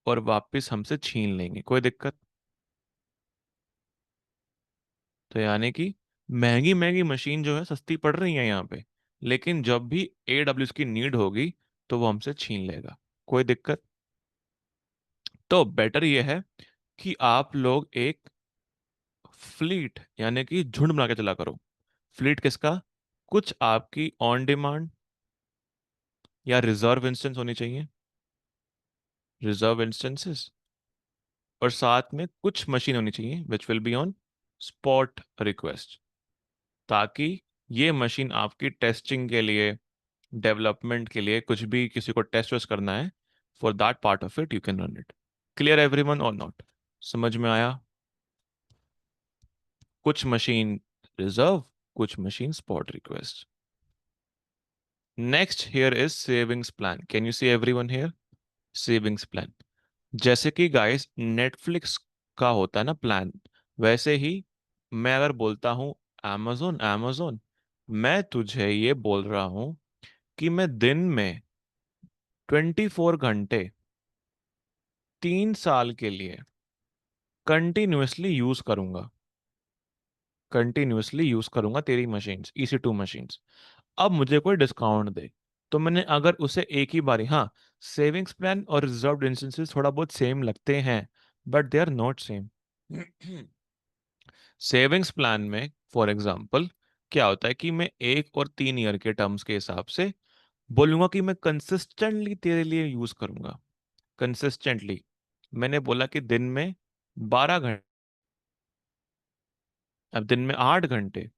और वापस हमसे छीन लेंगे। कोई दिक्कत? तो यानी कि महंगी महंगी मशीन जो है सस्ती पड़ रही है यहाँ पे, लेकिन जब भी AWS की नीड होगी तो वो हमसे छीन लेगा। कोई दिक्कत? तो बेटर ये है कि आप लोग एक फ्लीट यानी कि झुंड बना के चला करो। फ्लीट किसका? कुछ आपकी ऑन डिमांड या रिजर्व इंस्टेंस होनी चाहिए, रिजर्व इंस्टेंसेस, और साथ में कुछ मशीन होनी चाहिए which will be on spot request, ताकि ये मशीन आपकी टेस्टिंग के लिए, डेवलपमेंट के लिए, कुछ भी किसी को टेस्ट वेस्ट करना है, for that part of it you can run it. Clear everyone और नॉट? समझ में आया? कुछ मशीन रिजर्व, कुछ machine spot request. Next here is savings plan. Can you see everyone here? Savings plan, जैसे कि गाइस नेटफ्लिक्स का होता है ना प्लान, वैसे ही मैं अगर बोलता हूँ amazon amazon, मैं तुझे ये बोल रहा हूँ कि मैं दिन में 24 घंटे 3 साल के लिए कंटिन्यूअसली यूज करूंगा, कंटिन्यूअसली यूज करूंगा तेरी मशीन्स, EC2 मशीन्स। अब मुझे कोई डिस्काउंट दे, तो मैंने अगर उसे एक ही बारी, हाँ, सेविंग्स प्लान और रिजर्व्ड इंस्टेंसेस थोड़ा बहुत सेम लगते हैं, but they are not same. Savings plan में फॉर एग्जांपल क्या होता है कि मैं 1 और 3 ईयर के टर्म्स के हिसाब से बोलूंगा कि मैं कंसिस्टेंटली तेरे लिए यूज करूंगा। कंसिस्टेंटली मैंने बोला कि दिन में 12 घंटे, अब दिन में 8 घंटे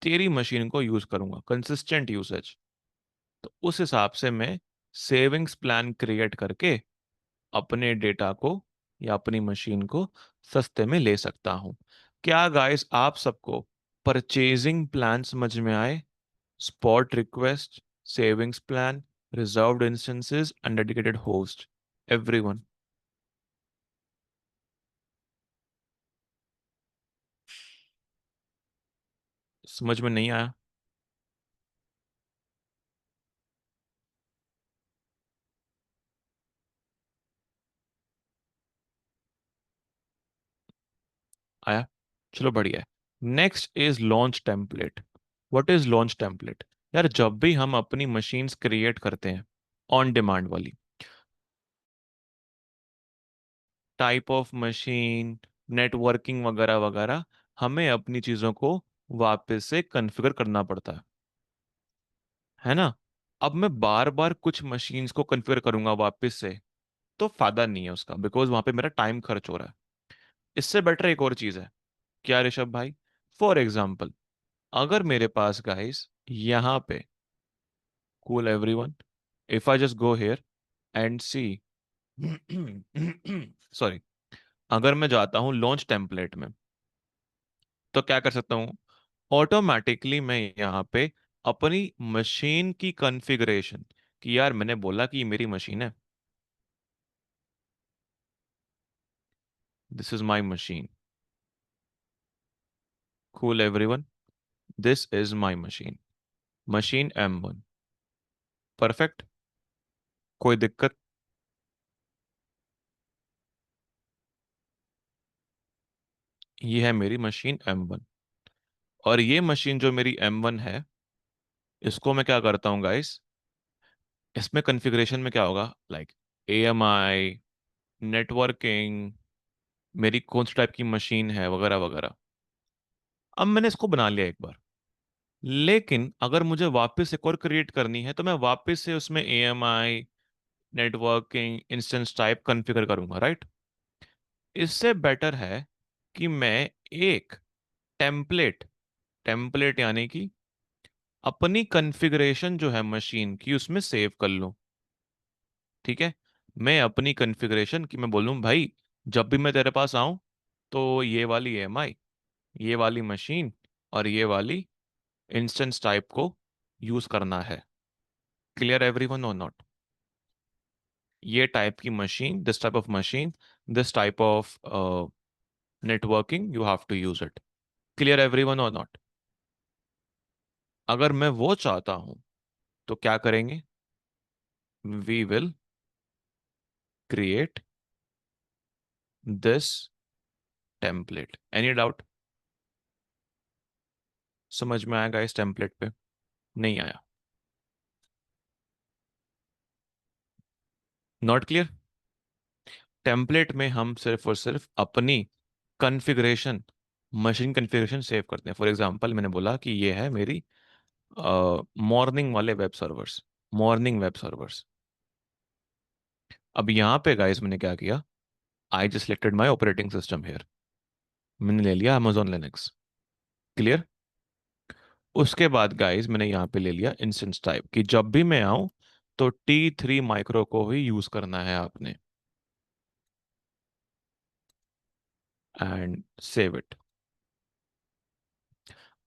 तेरी मशीन को यूज करूंगा, कंसिस्टेंट यूसेज। तो उस हिसाब से मैं सेविंग्स प्लान क्रिएट करके अपने डेटा को या अपनी मशीन को सस्ते में ले सकता हूं। क्या गाइस आप सबको परचेजिंग प्लान समझ में आए? Spot request, savings plan, reserved instances and dedicated host, everyone? समझ में नहीं आया? आया? चलो बढ़िया है। Next is launch template. What is launch template? यार जब भी हम अपनी मशीन्स क्रिएट करते हैं ऑन डिमांड वाली, टाइप ऑफ मशीन, नेटवर्किंग वगैरह वगैरह, हमें अपनी चीज़ों को वापस से कॉन्फ़िगर करना पड़ता है ना? अब मैं बार बार कुछ मशीन्स को कॉन्फ़िगर करूंगा वापस से, तो फायदा नहीं है उसका, बिकॉज वहां पे मेरा टाइम खर्च हो रहा है। इससे बेटर एक और चीज़ है। क्या ऋषभ भाई? फॉर एग्जाम्पल, अगर मेरे पास गाइस यहाँ पे, cool everyone, if I just go here and see, sorry, अगर मैं जाता हूँ लॉन्च टेम्पलेट में, तो क्या कर सकता हूँ? ऑटोमेटिकली मैं यहाँ पे अपनी मशीन की कॉन्फ़िगरेशन, कि यार मैंने बोला कि ये मेरी मशीन है, this is my machine, cool everyone, this is my machine, machine M1, perfect, कोई दिक्कत? ये है मेरी मशीन M1, और ये मशीन जो मेरी M1 है, इसको मैं क्या करता हूँ गाइस, इसमें कॉन्फ़िगरेशन में क्या होगा, लाइक AMI, नेटवर्किंग, मेरी कौन सी टाइप की मशीन है वगैरह वगैरह। अब मैंने इसको बना लिया एक बार, लेकिन अगर मुझे वापस एक और क्रिएट करनी है, तो मैं वापस से उसमें AMI, networking, instance type configure करूंगा, राइट? इससे बेटर है कि मैं एक टेम्पलेट, टेम्पलेट यानी कि अपनी कॉन्फ़िगरेशन जो है मशीन की, उसमें सेव कर लूं। ठीक है, मैं अपनी कॉन्फ़िगरेशन की मैं बोलूं भाई, जब भी मैं तेरे पास आऊं, तो ये वाली AMI, ये वाली मशीन और ये वाली इंस्टेंस टाइप को यूज करना है। क्लियर एवरीवन और नॉट? ये टाइप की machine, this type of machine, this type of networking, you have to use it. Clear everyone और नॉट? अगर मैं वो चाहता हूं, तो क्या करेंगे? We will create this template. Any doubt? समझ में आएगा इस टेम्पलेट पे? नहीं आया? Not clear? टेम्पलेट में हम सिर्फ और सिर्फ अपनी कॉन्फ़िगरेशन, मशीन कॉन्फ़िगरेशन सेव करते हैं। फॉर एग्जांपल, मैंने बोला कि ये है मेरी मॉर्निंग वाले web servers, morning web servers. अब यहाँ पे गाइस मैंने क्या किया, I just selected my operating system here, मैंने ले लिया अमेजोन लिनक्स। क्लियर? उसके बाद गाइस मैंने यहाँ पे ले लिया इंस्टेंस टाइप, कि जब भी मैं आऊँ, तो T3 माइक्रो को ही यूज करना है आपने, एंड सेव इट।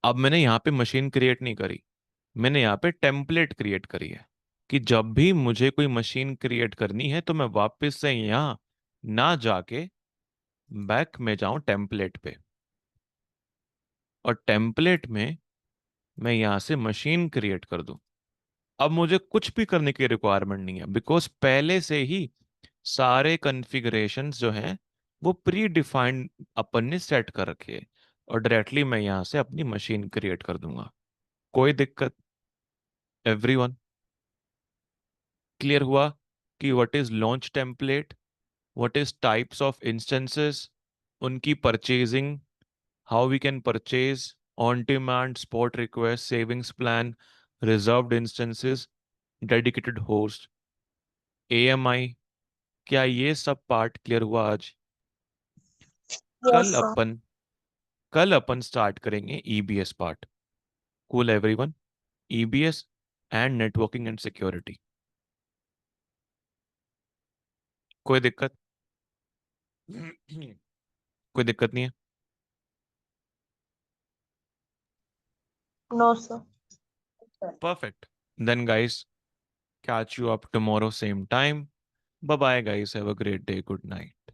अब मैंने यहाँ पे मशीन क्रिएट नहीं करी, मैंने यहाँ पे टेम्पलेट क्रिएट करी है, कि जब भी मुझे कोई मशीन क्रिएट करनी है, तो मैं वापस से यहाँ ना जाके बैक में जाऊं टेम्पलेट पे, और टेम्पलेट में मैं यहाँ से मशीन क्रिएट कर दूं। अब मुझे कुछ भी करने की रिक्वायरमेंट नहीं है, बिकॉज पहले से ही सारे कॉन्फ़िगरेशंस जो हैं वो प्री डिफाइंड अपन ने सेट कर रखे हैं, और डायरेक्टली मैं यहाँ से अपनी मशीन क्रिएट कर दूंगा। कोई दिक्कत? एवरीवन क्लियर हुआ कि what is launch template, what is types of instances, उनकी purchasing, how we can purchase, on demand, spot request, savings plan, reserved instances, dedicated host, AMI? क्या ये सब पार्ट क्लियर हुआ आज? यस कल सर। अपन कल अपन स्टार्ट करेंगे EBS part. Cool everyone? EBS and networking and security. कोई दिक्कत? कोई दिक्कत नहीं है? No sir. Perfect. Then guys, catch you up tomorrow same time. Bye bye guys, have a great day, good night.